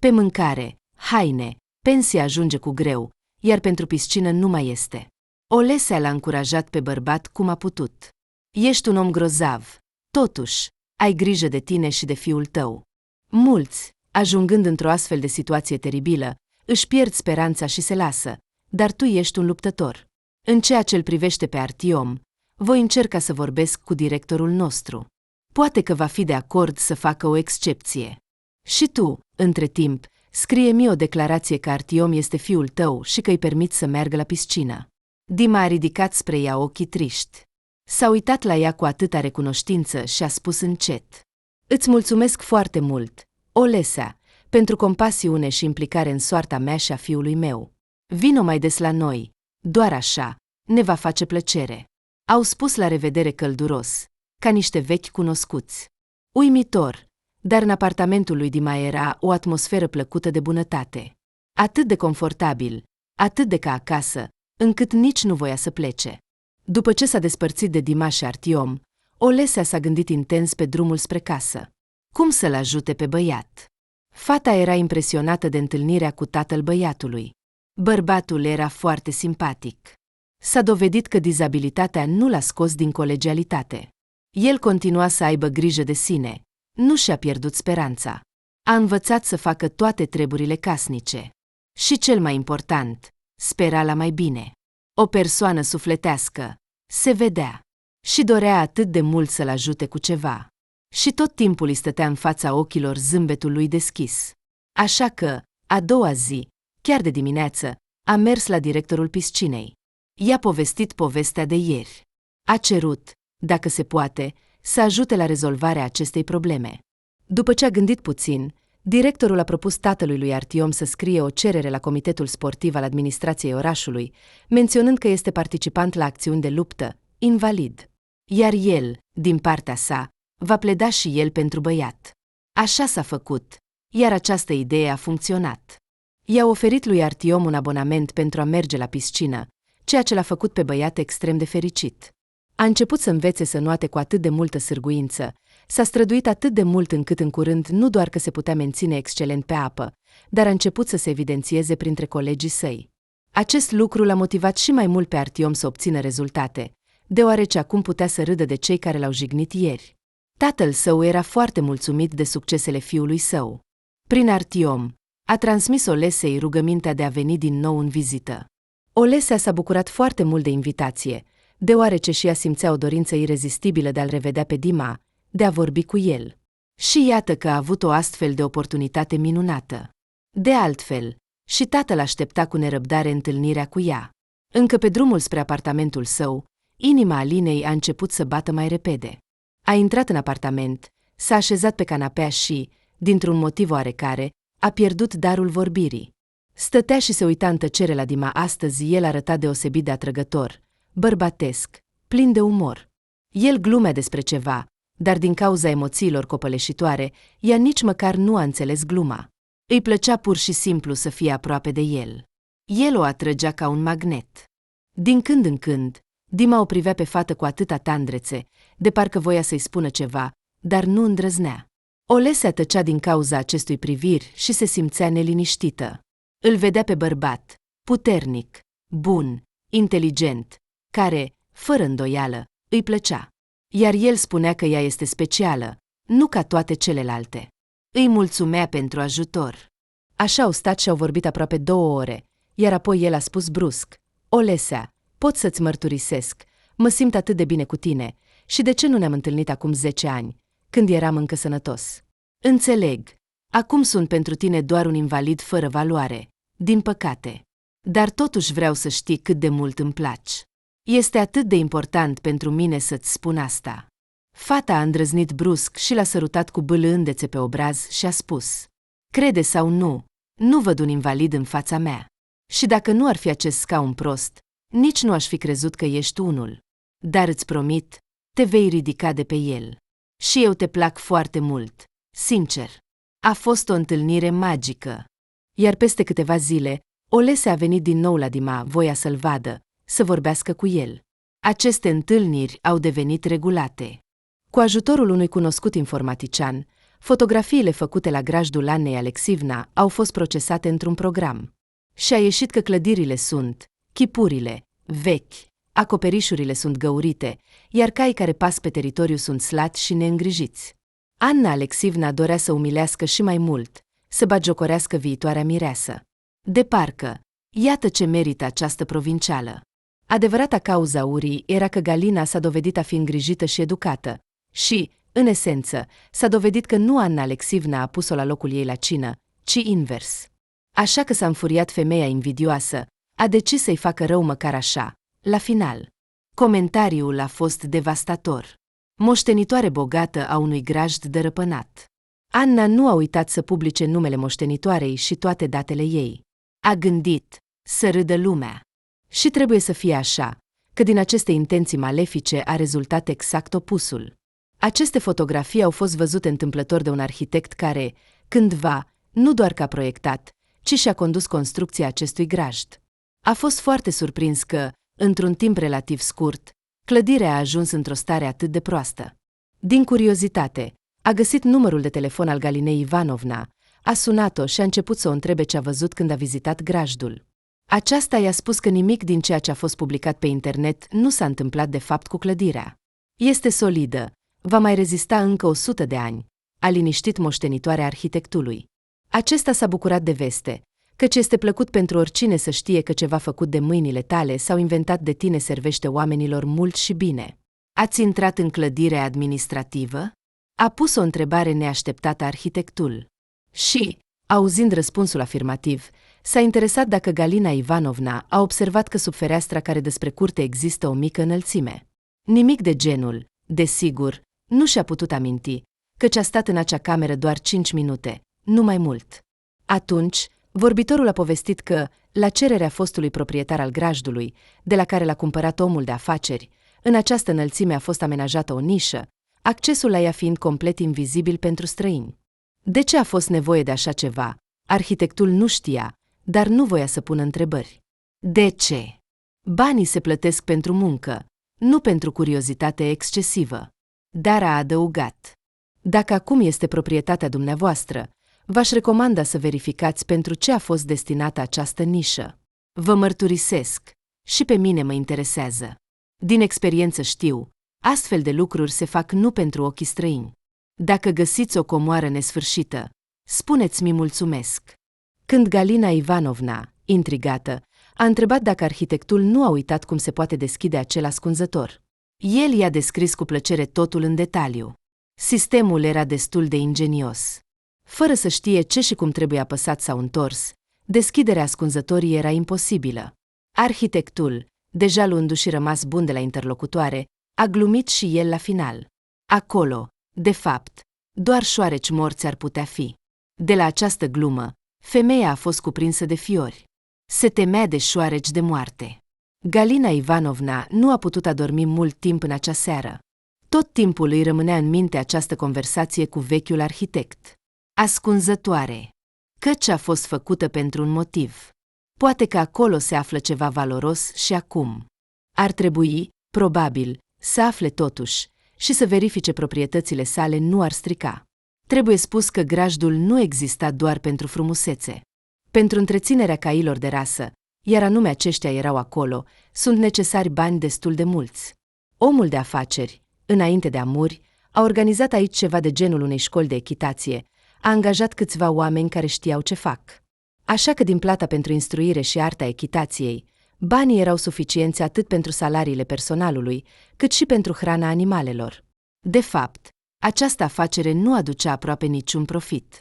Pe mâncare, haine, pensia ajunge cu greu, iar pentru piscină nu mai este. Olesea l-a încurajat pe bărbat cum a putut. Ești un om grozav. Totuși, ai grijă de tine și de fiul tău. Mulți, ajungând într-o astfel de situație teribilă, își pierd speranța și se lasă, dar tu ești un luptător. În ceea ce îl privește pe Artiom, voi încerca să vorbesc cu directorul nostru. Poate că va fi de acord să facă o excepție. Și tu, între timp, scrie-mi o declarație că Artiom este fiul tău și că îi permiți să meargă la piscină. Dima a ridicat spre ea ochii triști. S-a uitat la ea cu atâta recunoștință și a spus încet: Îți mulțumesc foarte mult, Olesea, pentru compasiune și implicare în soarta mea și a fiului meu. Vino mai des la noi, doar așa, ne va face plăcere. Au spus la revedere călduros, ca niște vechi cunoscuți. Uimitor, dar în apartamentul lui Dima era o atmosferă plăcută de bunătate. Atât de confortabil, atât de ca acasă, încât nici nu voia să plece. După ce s-a despărțit de Dima și Artiom, Olesea s-a gândit intens pe drumul spre casă. Cum să-l ajute pe băiat? Fata era impresionată de întâlnirea cu tatăl băiatului. Bărbatul era foarte simpatic. S-a dovedit că dizabilitatea nu l-a scos din colegialitate. El continua să aibă grijă de sine, nu și-a pierdut speranța. A învățat să facă toate treburile casnice. Și cel mai important, spera la mai bine. O persoană sufletească, se vedea. Și dorea atât de mult să-l ajute cu ceva. Și tot timpul îi stătea în fața ochilor zâmbetul lui deschis. Așa că, a doua zi, chiar de dimineață, a mers la directorul piscinei. I-a povestit povestea de ieri. A cerut, dacă se poate, să ajute la rezolvarea acestei probleme. După ce a gândit puțin, directorul a propus tatălui lui Artiom să scrie o cerere la comitetul sportiv al administrației orașului, menționând că este participant la acțiuni de luptă, invalid. Iar el, din partea sa, va pleda și el pentru băiat. Așa s-a făcut, iar această idee a funcționat. I-a oferit lui Artiom un abonament pentru a merge la piscină, ceea ce l-a făcut pe băiat extrem de fericit. A început să învețe să nuate cu atât de multă sârguință, s-a străduit atât de mult încât în curând nu doar că se putea menține excelent pe apă, dar a început să se evidențieze printre colegii săi. Acest lucru l-a motivat și mai mult pe Artiom să obțină rezultate, deoarece acum putea să râdă de cei care l-au jignit ieri. Tatăl său era foarte mulțumit de succesele fiului său. Prin Artiom, a transmis Olesei rugămintea de a veni din nou în vizită. Olesea s-a bucurat foarte mult de invitație, deoarece și ea simțea o dorință irezistibilă de a-l revedea pe Dima, de a vorbi cu el. Și iată că a avut o astfel de oportunitate minunată. De altfel, și tatăl aștepta cu nerăbdare întâlnirea cu ea. Încă pe drumul spre apartamentul său, inima Alinei a început să bată mai repede. A intrat în apartament, s-a așezat pe canapea și, dintr-un motiv oarecare, a pierdut darul vorbirii. Stătea și se uita în tăcere la Dima. Astăzi el arăta deosebit de atrăgător, bărbatesc, plin de umor. El glumea despre ceva, dar din cauza emoțiilor copăleșitoare, ea nici măcar nu a înțeles gluma. Îi plăcea pur și simplu să fie aproape de el. El o atrăgea ca un magnet. Din când în când, Dima o privea pe fată cu atâta tandrețe, de parcă voia să-i spună ceva, dar nu îndrăznea. Olesea tăcea din cauza acestui priviri și se simțea neliniștită. Îl vedea pe bărbat, puternic, bun, inteligent, care, fără îndoială, îi plăcea. Iar el spunea că ea este specială, nu ca toate celelalte. Îi mulțumea pentru ajutor. Așa au stat și au vorbit aproape 2 ore, iar apoi el a spus brusc: Olesea, pot să-ți mărturisesc, mă simt atât de bine cu tine, și de ce nu ne-am întâlnit acum 10 ani, când eram încă sănătos? Înțeleg, acum sunt pentru tine doar un invalid fără valoare, din păcate. Dar totuși vreau să știi cât de mult îmi placi. Este atât de important pentru mine să-ți spun asta. Fata a îndrăznit brusc și l-a sărutat cu bâlândețe pe obraz și a spus: Crede sau nu, nu văd un invalid în fața mea. Și dacă nu ar fi acest scaun prost, nici nu aș fi crezut că ești unul. Dar îți promit, te vei ridica de pe el. Și eu te plac foarte mult, sincer. A fost o întâlnire magică. Iar peste câteva zile, Olesea a venit din nou la Dima, voia să-l vadă, să vorbească cu el. Aceste întâlniri au devenit regulate. Cu ajutorul unui cunoscut informatician, fotografiile făcute la grajdul Annei Alexivna au fost procesate într-un program. Și a ieșit că clădirile sunt, chipurile, vechi, acoperișurile sunt găurite, iar caii care pas pe teritoriu sunt slați și neîngrijiți. Anna Alexivna dorea să umilească și mai mult, să batjocorească viitoarea mireasă. De parcă, iată ce merită această provincială. Adevărata cauza urii era că Galina s-a dovedit a fi îngrijită și educată și, în esență, s-a dovedit că nu Anna Alexivna a pus-o la locul ei la cină, ci invers. Așa că s-a înfuriat femeia invidioasă, a decis să-i facă rău măcar așa, la final. Comentariul a fost devastator. Moștenitoare bogată a unui grajd dărăpânat. Anna nu a uitat să publice numele moștenitoarei și toate datele ei. A gândit, să râdă lumea. Și trebuie să fie așa, că din aceste intenții malefice a rezultat exact opusul. Aceste fotografii au fost văzute întâmplător de un arhitect care, cândva, nu doar că a proiectat, ci și-a condus construcția acestui grajd. A fost foarte surprins că, într-un timp relativ scurt, clădirea a ajuns într-o stare atât de proastă. Din curiozitate, a găsit numărul de telefon al Galinei Ivanovna, a sunat-o și a început să o întrebe ce a văzut când a vizitat grajdul. Aceasta i-a spus că nimic din ceea ce a fost publicat pe internet nu s-a întâmplat de fapt cu clădirea. Este solidă, va mai rezista încă 100 de ani, a liniștit moștenitoarea arhitectului. Acesta s-a bucurat de veste, căci este plăcut pentru oricine să știe că ceva făcut de mâinile tale sau inventat de tine servește oamenilor mult și bine. Ați intrat în clădirea administrativă? A pus o întrebare neașteptată arhitectul. Și, auzind răspunsul afirmativ, s-a interesat dacă Galina Ivanovna a observat că sub fereastra care despre curte există o mică înălțime. Nimic de genul, desigur, nu și-a putut aminti, căci a stat în acea cameră doar 5 minute, nu mai mult. Atunci, vorbitorul a povestit că, la cererea fostului proprietar al grajdului, de la care l-a cumpărat omul de afaceri, în această înălțime a fost amenajată o nișă, accesul la ea fiind complet invizibil pentru străini. De ce a fost nevoie de așa ceva? Arhitectul nu știa, dar nu voia să pună întrebări. De ce? Banii se plătesc pentru muncă, nu pentru curiozitate excesivă. Dar a adăugat. Dacă acum este proprietatea dumneavoastră, v-aș recomanda să verificați pentru ce a fost destinată această nișă. Vă mărturisesc, și pe mine mă interesează. Din experiență știu, astfel de lucruri se fac nu pentru ochii străini. Dacă găsiți o comoară nesfârșită, spuneți-mi mulțumesc. Când Galina Ivanovna, intrigată, a întrebat dacă arhitectul nu a uitat cum se poate deschide acel ascunzător. El i-a descris cu plăcere totul în detaliu. Sistemul era destul de ingenios. Fără să știe ce și cum trebuie apăsat sau întors, deschiderea ascunzătorii era imposibilă. Arhitectul, deja luându-și rămas bun de la interlocutoare, a glumit și el la final. Acolo, de fapt, doar șoareci morți ar putea fi. De la această glumă, femeia a fost cuprinsă de fiori. Se temea de șoareci de moarte. Galina Ivanovna nu a putut adormi mult timp în acea seară. Tot timpul îi rămânea în minte această conversație cu vechiul arhitect. Ascunzătoare. Căci a fost făcută pentru un motiv. Poate că acolo se află ceva valoros și acum. Ar trebui, probabil, să afle totuși și să verifice proprietățile sale nu ar strica. Trebuie spus că grajdul nu exista doar pentru frumusețe. Pentru întreținerea cailor de rasă, iar anume aceștia erau acolo, sunt necesari bani destul de mulți. Omul de afaceri, înainte de a muri, a organizat aici ceva de genul unei școli de echitație, a angajat câțiva oameni care știau ce fac. Așa că din plata pentru instruire și arta echitației, banii erau suficienți atât pentru salariile personalului, cât și pentru hrana animalelor. De fapt, această afacere nu aducea aproape niciun profit.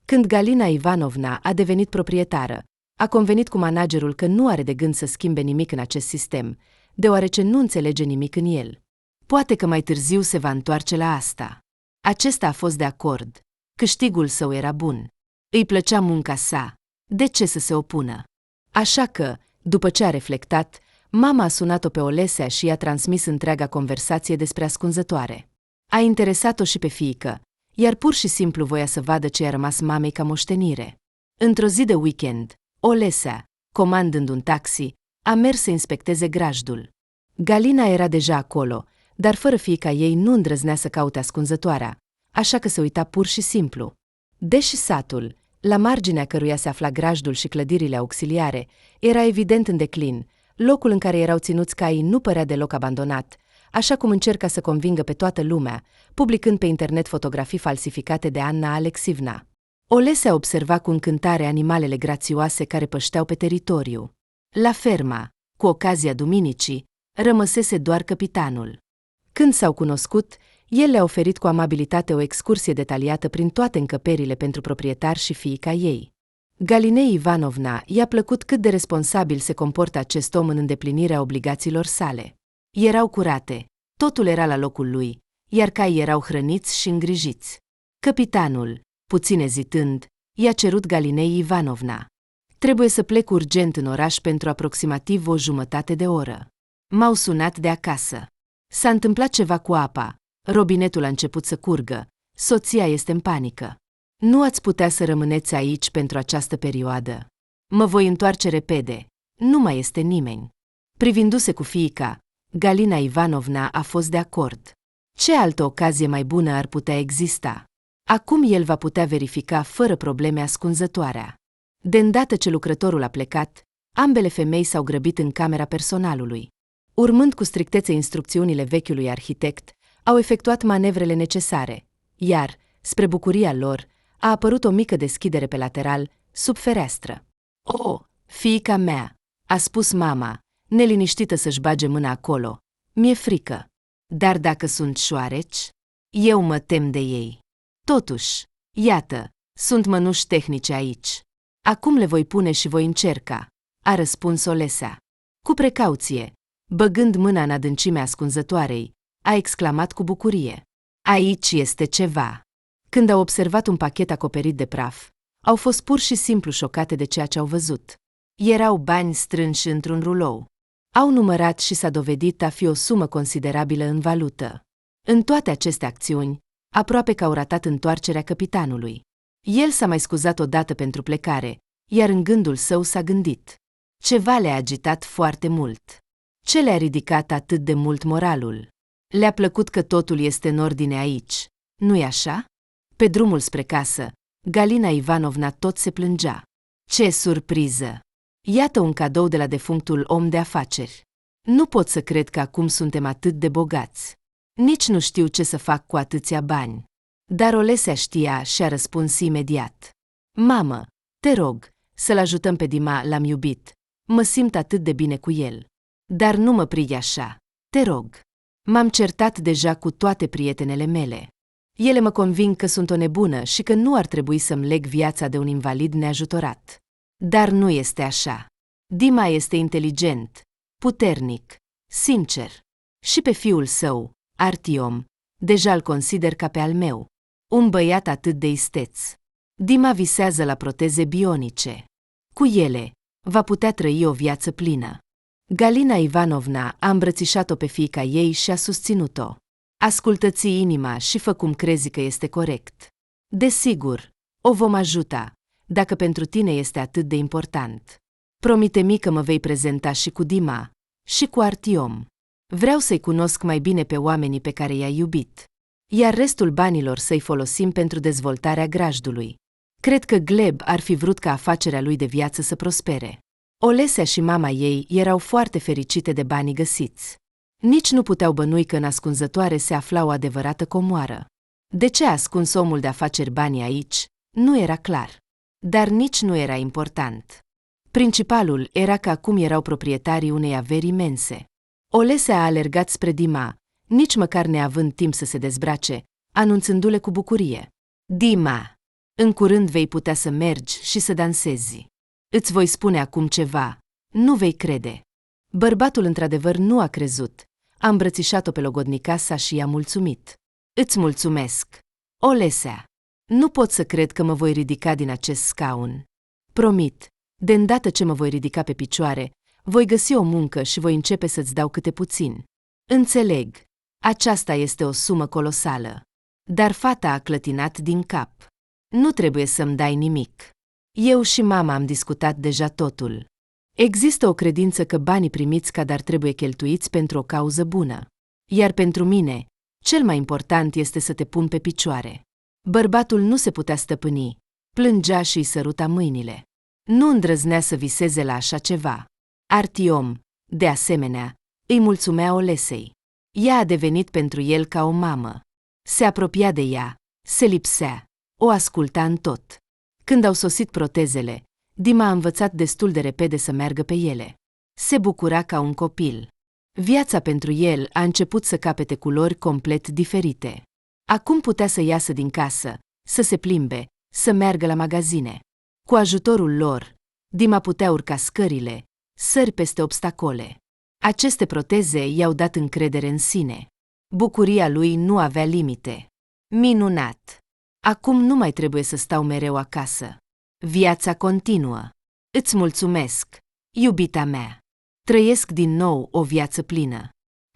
Când Galina Ivanovna a devenit proprietară, a convenit cu managerul că nu are de gând să schimbe nimic în acest sistem, deoarece nu înțelege nimic în el. Poate că mai târziu se va întoarce la asta. Acesta a fost de acord. Câștigul său era bun. Îi plăcea munca sa. De ce să se opună? Așa că, după ce a reflectat, mama a sunat-o pe Olesea și i-a transmis întreaga conversație despre ascunzătoare. A interesat-o și pe fiică, iar pur și simplu voia să vadă ce i-a rămas mamei ca moștenire. Într-o zi de weekend, Olesea, comandând un taxi, a mers să inspecteze grajdul. Galina era deja acolo, dar fără fiica ei nu îndrăznea să caute ascunzătoarea, așa că se uita pur și simplu. Deși satul, la marginea căruia se afla grajdul și clădirile auxiliare, era evident în declin, Locul în care erau ținuți caii nu părea deloc abandonat, așa cum încerca să convingă pe toată lumea, publicând pe internet fotografii falsificate de Anna Alexivna. Olesea observa cu încântare animalele grațioase care pășteau pe teritoriu. La ferma, cu ocazia duminicii, rămăsese doar căpitanul. Când s-au cunoscut, el le-a oferit cu amabilitate o excursie detaliată prin toate încăperile pentru proprietari și fiica ei. Galinei Ivanovna i-a plăcut cât de responsabil se comportă acest om în îndeplinirea obligațiilor sale. Erau curate, totul era la locul lui, iar caii erau hrăniți și îngrijiți. Căpitanul, puțin ezitând, i-a cerut Galinei Ivanovna: "Trebuie să plec urgent în oraș pentru aproximativ o jumătate de oră. M-au sunat de acasă. S-a întâmplat ceva cu apa, robinetul a început să curgă, soția este în panică. Nu ați putea să rămâneți aici pentru această perioadă. Mă voi întoarce repede, nu mai este nimeni." Privindu-se cu fiica, Galina Ivanovna a fost de acord. Ce altă ocazie mai bună ar putea exista? Acum el va putea verifica fără probleme ascunzătoarea. De îndată ce lucrătorul a plecat, ambele femei s-au grăbit în camera personalului. Urmând cu strictețe instrucțiunile vechiului arhitect, au efectuat manevrele necesare, iar, spre bucuria lor, a apărut o mică deschidere pe lateral, sub fereastră. "Oh, fiica mea," a spus mama, neliniștită să-și bage mâna acolo, "mi-e frică. Dar dacă sunt șoareci, eu mă tem de ei. Totuși, iată, sunt mănuși tehnice aici. Acum le voi pune și voi încerca," a răspuns Olesea. Cu precauție, băgând mâna în adâncimea ascunzătoarei, a exclamat cu bucurie: "Aici este ceva." Când au observat un pachet acoperit de praf, au fost pur și simplu șocate de ceea ce au văzut. Erau bani strânși într-un rulou. Au numărat și s-a dovedit a fi o sumă considerabilă în valută. În toate aceste acțiuni, aproape că au ratat întoarcerea căpitanului. El s-a mai scuzat odată pentru plecare, iar în gândul său s-a gândit: ceva le-a agitat foarte mult. Ce le-a ridicat atât de mult moralul? Le-a plăcut că totul este în ordine aici, nu-i așa? Pe drumul spre casă, Galina Ivanovna tot se plângea. Ce surpriză! Iată un cadou de la defunctul om de afaceri. Nu pot să cred că acum suntem atât de bogați. Nici nu știu ce să fac cu atâția bani. Dar Olesea știa și a răspuns imediat: "Mamă, te rog, să-l ajutăm pe Dima, l-am iubit. Mă simt atât de bine cu el. Dar nu mă prigi așa, te rog. M-am certat deja cu toate prietenele mele. Ele mă conving că sunt o nebună și că nu ar trebui să-mi leg viața de un invalid neajutorat. Dar nu este așa. Dima este inteligent, puternic, sincer. Și pe fiul său, Artiom, deja îl consider ca pe al meu. Un băiat atât de isteț. Dima visează la proteze bionice. Cu ele, va putea trăi o viață plină." Galina Ivanovna a îmbrățișat-o pe fiica ei și a susținut-o. "Ascultă-ți inima și fă cum crezi că este corect. Desigur, o vom ajuta, dacă pentru tine este atât de important. Promite-mi că mă vei prezenta și cu Dima, și cu Artiom. Vreau să-i cunosc mai bine pe oamenii pe care i-ai iubit. Iar restul banilor să-i folosim pentru dezvoltarea grajdului. Cred că Gleb ar fi vrut ca afacerea lui de viață să prospere." Olesea și mama ei erau foarte fericite de banii găsiți. Nici nu puteau bănui că în ascunzătoare se afla o adevărată comoară. De ce a ascuns omul de afaceri banii aici, nu era clar. Dar nici nu era important. Principalul era că acum erau proprietarii unei averi imense. Olesea a alergat spre Dima, nici măcar neavând timp să se dezbrace, anunțându-le cu bucurie: "Dima, în curând vei putea să mergi și să dansezi. Îți voi spune acum ceva, nu vei crede." Bărbatul într-adevăr nu a crezut, a îmbrățișat-o pe logodnica sa și i-a mulțumit. "Îți mulțumesc, Olesea. Nu pot să cred că mă voi ridica din acest scaun. Promit, de îndată ce mă voi ridica pe picioare, voi găsi o muncă și voi începe să-ți dau câte puțin. Înțeleg, aceasta este o sumă colosală." Dar fata a clătinat din cap. "Nu trebuie să-mi dai nimic. Eu și mama am discutat deja totul. Există o credință că banii primiți ca dar trebuie cheltuiți pentru o cauză bună. Iar pentru mine, cel mai important este să te pun pe picioare." Bărbatul nu se putea stăpâni, plângea și îi săruta mâinile. Nu îndrăznea să viseze la așa ceva. Artiom, De asemenea, îi mulțumea Olesei. Ea a devenit pentru el ca o mamă. Se apropia de ea, se lipsea, o asculta în tot. Când au sosit protezele, Dima a învățat destul de repede să meargă pe ele. Se bucura ca un copil. Viața pentru el a început să capete culori complet diferite. Acum putea să iasă din casă, să se plimbe, să meargă la magazine. Cu ajutorul lor, Dima putea urca scările, sări peste obstacole. Aceste proteze i-au dat încredere în sine. Bucuria lui nu avea limite. Minunat! Acum nu mai trebuie să stau mereu acasă. Viața continuă. Îți mulțumesc, iubita mea. Trăiesc din nou o viață plină.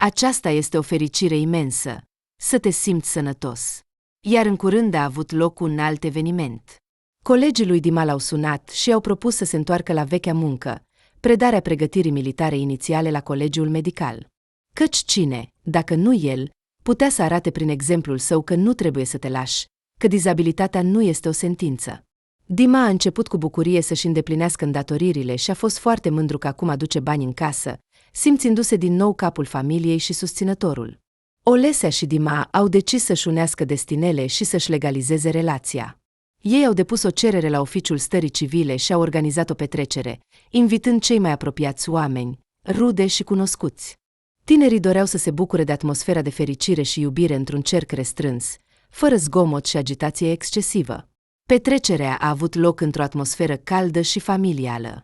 Aceasta este o fericire imensă, să te simți sănătos. Iar în curând a avut loc un alt eveniment. Colegii lui Dima l-au sunat și i-au propus să se întoarcă la vechea muncă, predarea pregătirii militare inițiale la colegiul medical. Căci cine, dacă nu el, putea să arate prin exemplul său că nu trebuie să te lași, că dizabilitatea nu este o sentință. Dima a început cu bucurie să-și îndeplinească îndatoririle și a fost foarte mândru că acum aduce bani în casă, simțindu-se din nou capul familiei și susținătorul. Olesea și Dima au decis să-și unească destinele și să-și legalizeze relația. Ei au depus o cerere la oficiul stării civile și au organizat o petrecere, invitând cei mai apropiați oameni, rude și cunoscuți. Tinerii doreau să se bucure de atmosfera de fericire și iubire într-un cerc restrâns, fără zgomot și agitație excesivă. Petrecerea a avut loc într-o atmosferă caldă și familială.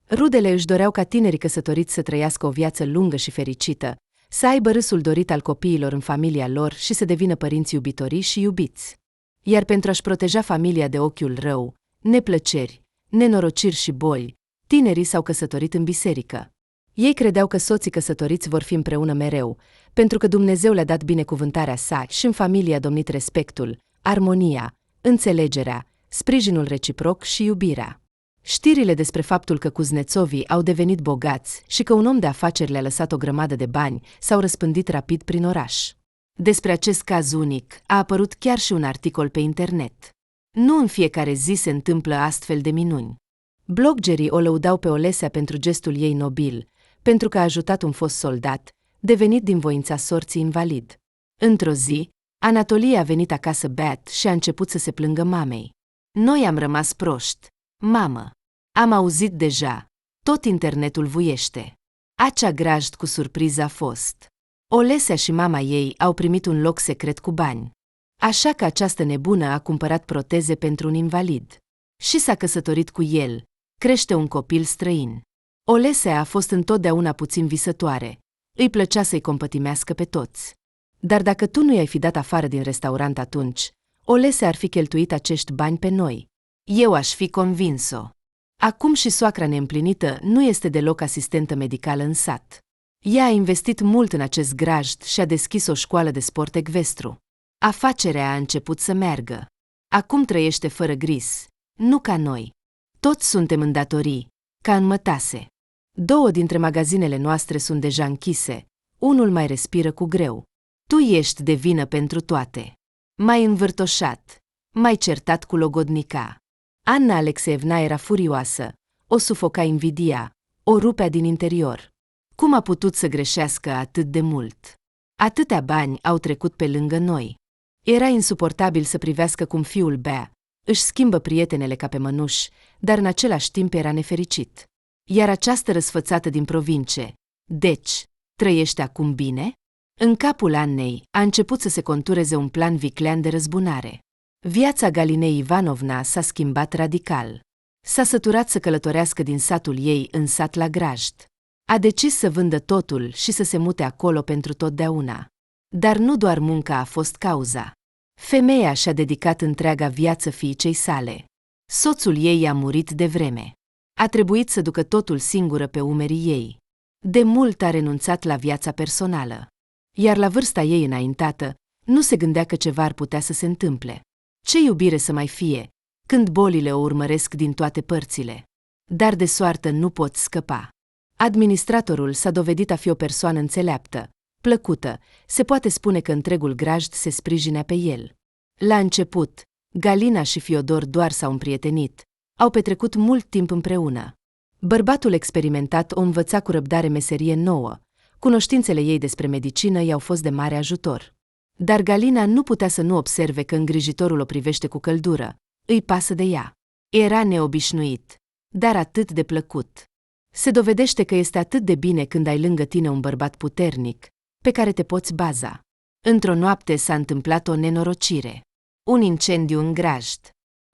Rudele își doreau ca tinerii căsătoriți să trăiască o viață lungă și fericită, să aibă râsul dorit al copiilor în familia lor și să devină părinți iubitori și iubiți. Iar pentru a-și proteja familia de ochiul rău, neplăceri, nenorociri și boli, tinerii s-au căsătorit în biserică. Ei credeau că soții căsătoriți vor fi împreună mereu, pentru că Dumnezeu le-a dat binecuvântarea sa și în familie a domnit respectul, armonia, înțelegerea, sprijinul reciproc și iubirea. Știrile despre faptul că Kuznetsovii au devenit bogați și că un om de afaceri le-a lăsat o grămadă de bani s-au răspândit rapid prin oraș. Despre acest caz unic a apărut chiar și un articol pe internet. Nu în fiecare zi se întâmplă astfel de minuni. Bloggerii o lăudau pe Olesea pentru gestul ei nobil, pentru că a ajutat un fost soldat, devenit din voința sorții invalid. Într-o zi, Anatolie a venit acasă beat și a început să se plângă mamei. Noi am rămas proști. Mamă, am auzit deja. Tot internetul vuiește. Acea grajd cu surpriză a fost. Olesea și mama ei au primit un loc secret cu bani. Așa că această nebună a cumpărat proteze pentru un invalid. Și s-a căsătorit cu el. Crește un copil străin. Olesea a fost întotdeauna puțin visătoare. Îi plăcea să-i compătimească pe toți. Dar dacă tu nu i-ai fi dat afară din restaurant atunci, Olesea ar fi cheltuit acești bani pe noi. Eu aș fi convins-o. Acum și soacra neîmplinită nu este deloc asistentă medicală în sat. Ea a investit mult în acest grajd și a deschis o școală de sport ecvestru. Afacerea a început să meargă. Acum trăiește fără gris, nu ca noi. Toți suntem în datorii, ca în mătase. 2 dintre magazinele noastre sunt deja închise, unul mai respiră cu greu. Tu ești de vină pentru toate. M-ai învârtoșat, m-ai certat cu logodnica. Anna Alexeevna era furioasă, o sufoca invidia, o rupea din interior. Cum a putut să greșească atât de mult? Atâtea bani au trecut pe lângă noi. Era insuportabil să privească cum fiul bea, își schimbă prietenele ca pe mănuși, dar în același timp era nefericit. Iar această răsfățată din provincie, deci, trăiește acum bine? În capul Annei a început să se contureze un plan viclean de răzbunare. Viața Galinei Ivanovna s-a schimbat radical. S-a săturat să călătorească din satul ei în sat la grajd. A decis să vândă totul și să se mute acolo pentru totdeauna. Dar nu doar munca a fost cauza. Femeia și-a dedicat întreaga viață fiicei sale. Soțul ei a murit devreme. A trebuit să ducă totul singură pe umerii ei. De mult a renunțat la viața personală. Iar la vârsta ei înaintată, nu se gândea că ceva ar putea să se întâmple. Ce iubire să mai fie, când bolile o urmăresc din toate părțile. Dar de soartă nu poți scăpa. Administratorul s-a dovedit a fi o persoană înțeleaptă, plăcută, se poate spune că întregul grajd se sprijinea pe el. La început, Galina și Fiodor doar s-au împrietenit, au petrecut mult timp împreună. Bărbatul experimentat o învăța cu răbdare meserie nouă. Cunoștințele ei despre medicină i-au fost de mare ajutor. Dar Galina nu putea să nu observe că îngrijitorul o privește cu căldură. Îi pasă de ea. Era neobișnuit, dar atât de plăcut. Se dovedește că este atât de bine când ai lângă tine un bărbat puternic, pe care te poți baza. Într-o noapte s-a întâmplat o nenorocire. Un incendiu în grajd.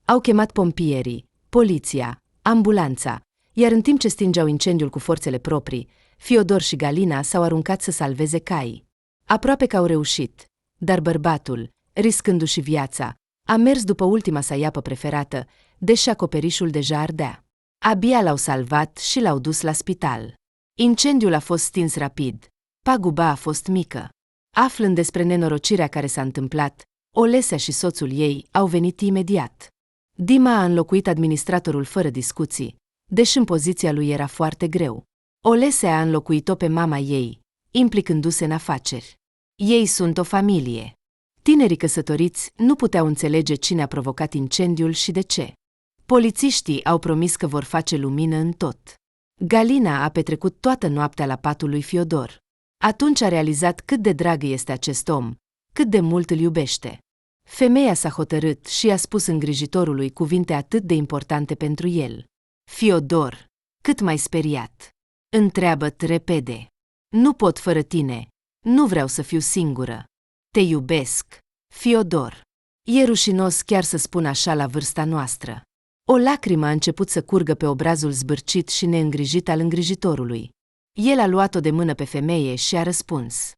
Au chemat pompierii, poliția, ambulanța, iar în timp ce stingeau incendiul cu forțele proprii, Fiodor și Galina s-au aruncat să salveze caii. Aproape că au reușit, dar bărbatul, riscându-și viața, a mers după ultima sa iapă preferată, deși acoperișul deja ardea. Abia l-au salvat și l-au dus la spital. Incendiul a fost stins rapid. Paguba a fost mică. Aflând despre nenorocirea care s-a întâmplat, Olesea și soțul ei au venit imediat. Dima a înlocuit administratorul fără discuții, deși în poziția lui era foarte greu. Olesea a înlocuit-o pe mama ei, implicându-se în afaceri. Ei sunt o familie. Tinerii căsătoriți nu puteau înțelege cine a provocat incendiul și de ce. Polițiștii au promis că vor face lumină în tot. Galina a petrecut toată noaptea la patul lui Fiodor. Atunci a realizat cât de drag este acest om, cât de mult îl iubește. Femeia s-a hotărât și i-a spus îngrijitorului cuvinte atât de importante pentru el. Fiodor, cât mai speriat. Întreabă-t repede. Nu pot fără tine. Nu vreau să fiu singură. Te iubesc, Fiodor. E rușinos chiar să spun așa la vârsta noastră. O lacrimă a început să curgă pe obrazul zbârcit și neîngrijit al îngrijitorului. El a luat-o de mână pe femeie și a răspuns.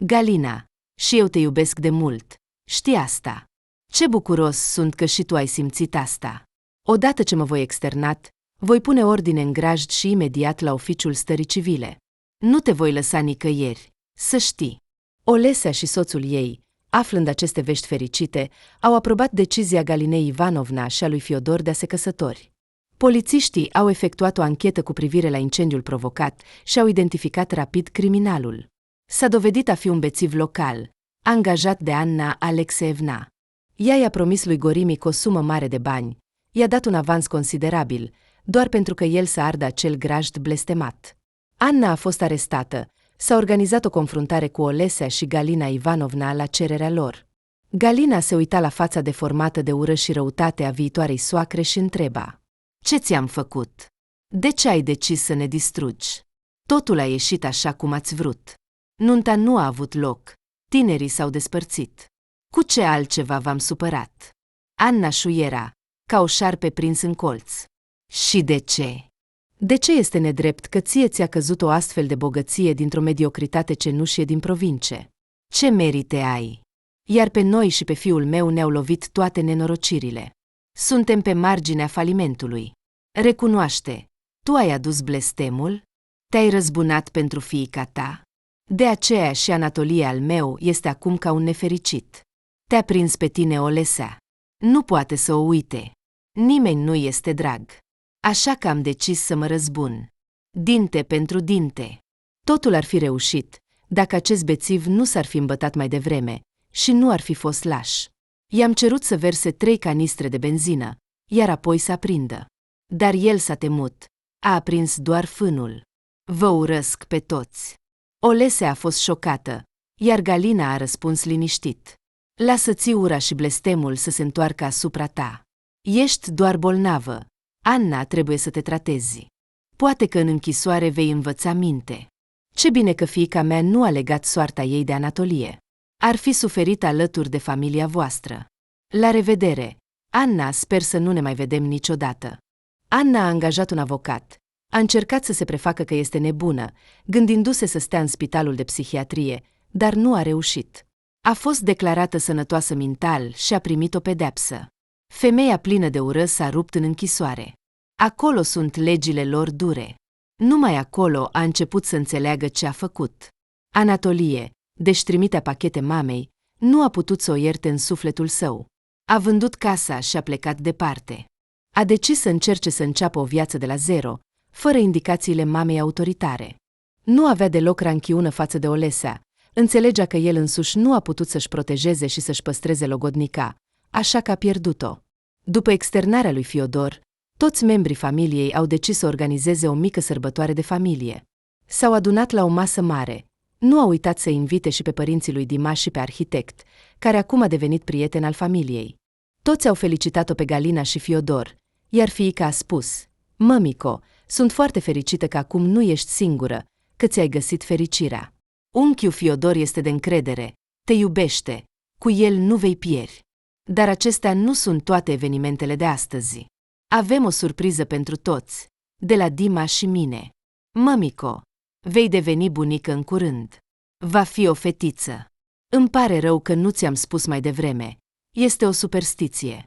Galina, și eu te iubesc de mult. Știi asta. Ce bucuros sunt că și tu ai simțit asta. Odată ce mă voi externat, voi pune ordine în grajd și imediat la oficiul stării civile. Nu te voi lăsa nicăieri, să știi. Olesea și soțul ei, aflând aceste vești fericite, au aprobat decizia Galinei Ivanovna și a lui Fiodor de a se căsători. Polițiștii au efectuat o anchetă cu privire la incendiul provocat și au identificat rapid criminalul. S-a dovedit a fi un bețiv local, angajat de Anna Alexeevna. Ea i-a promis lui Gorimic o sumă mare de bani, i-a dat un avans considerabil, doar pentru că el să ardă acel grajd blestemat. Anna a fost arestată, s-a organizat o confruntare cu Olesea și Galina Ivanovna la cererea lor. Galina se uita la fața deformată de ură și răutate a viitoarei soacre și întreba. Ce ți-am făcut? De ce ai decis să ne distrugi? Totul a ieșit așa cum ați vrut. Nunta nu a avut loc. Tinerii s-au despărțit. Cu ce altceva v-am supărat? Anna șuiera, ca o șarpe prins în colț. Și de ce? De ce este nedrept că ție ți-a căzut o astfel de bogăție dintr-o mediocritate cenușie din provincie? Ce merite ai? Iar pe noi și pe fiul meu ne-au lovit toate nenorocirile. Suntem pe marginea falimentului. Recunoaște, tu ai adus blestemul? Te-ai răzbunat pentru fiica ta? De aceea și Anatolie al meu este acum ca un nefericit. Te-a prins pe tine Olesea. Nu poate să o uite. Nimeni nu este drag. Așa că am decis să mă răzbun. Dinte pentru dinte. Totul ar fi reușit, dacă acest bețiv nu s-ar fi îmbătat mai devreme și nu ar fi fost laș. I-am cerut să verse 3 canistre de benzină, iar apoi să aprindă. Dar el s-a temut. A aprins doar fânul. Vă urăsc pe toți. Olesea a fost șocată, iar Galina a răspuns liniștit. Lasă-ți ura și blestemul să se întoarcă asupra ta. Ești doar bolnavă. Anna trebuie să te tratezi. Poate că în închisoare vei învăța minte. Ce bine că fiica mea nu a legat soarta ei de Anatolie. Ar fi suferit alături de familia voastră. La revedere! Anna, sper să nu ne mai vedem niciodată. Anna a angajat un avocat. A încercat să se prefacă că este nebună, gândindu-se să stea în spitalul de psihiatrie, dar nu a reușit. A fost declarată sănătoasă mental și a primit o pedeapsă. Femeia plină de ură s-a rupt în închisoare. Acolo sunt legile lor dure. Numai acolo a început să înțeleagă ce a făcut. Anatolie, deși trimitea pachete mamei, nu a putut să o ierte în sufletul său. A vândut casa și a plecat departe. A decis să încerce să înceapă o viață de la zero, fără indicațiile mamei autoritare. Nu avea deloc ranchiună față de Olesea, înțelegea că el însuși nu a putut să-și protejeze și să-și păstreze logodnica, așa că a pierdut-o. După externarea lui Fiodor, Toți membrii familiei au decis să organizeze o mică sărbătoare de familie. S-au adunat la o masă mare. Nu au uitat să invite și pe părinții lui Dima și pe arhitect, care acum a devenit prieten al familiei. Toți au felicitat-o pe Galina și Fiodor, iar fiica a spus: "Mămico, sunt foarte fericită că acum nu ești singură, că ți-ai găsit fericirea. Unchiul Fiodor este de încredere, te iubește, cu el nu vei pieri." Dar acestea nu sunt toate evenimentele de astăzi. Avem o surpriză pentru toți, de la Dima și mine. Mămico, vei deveni bunică în curând. Va fi o fetiță. Îmi pare rău că nu ți-am spus mai devreme. Este o superstiție.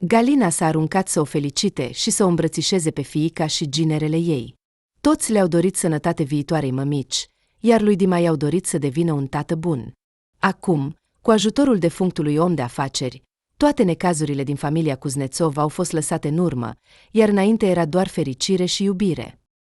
Galina s-a aruncat să o felicite și să o îmbrățișeze pe fiica și ginerele ei. Toți le-au dorit sănătate viitoarei mămici, iar lui Dima i-au dorit să devină un tată bun. Acum, cu ajutorul defunctului om de afaceri, toate necazurile din familia Kuznetsov au fost lăsate în urmă, iar înainte era doar fericire și iubire.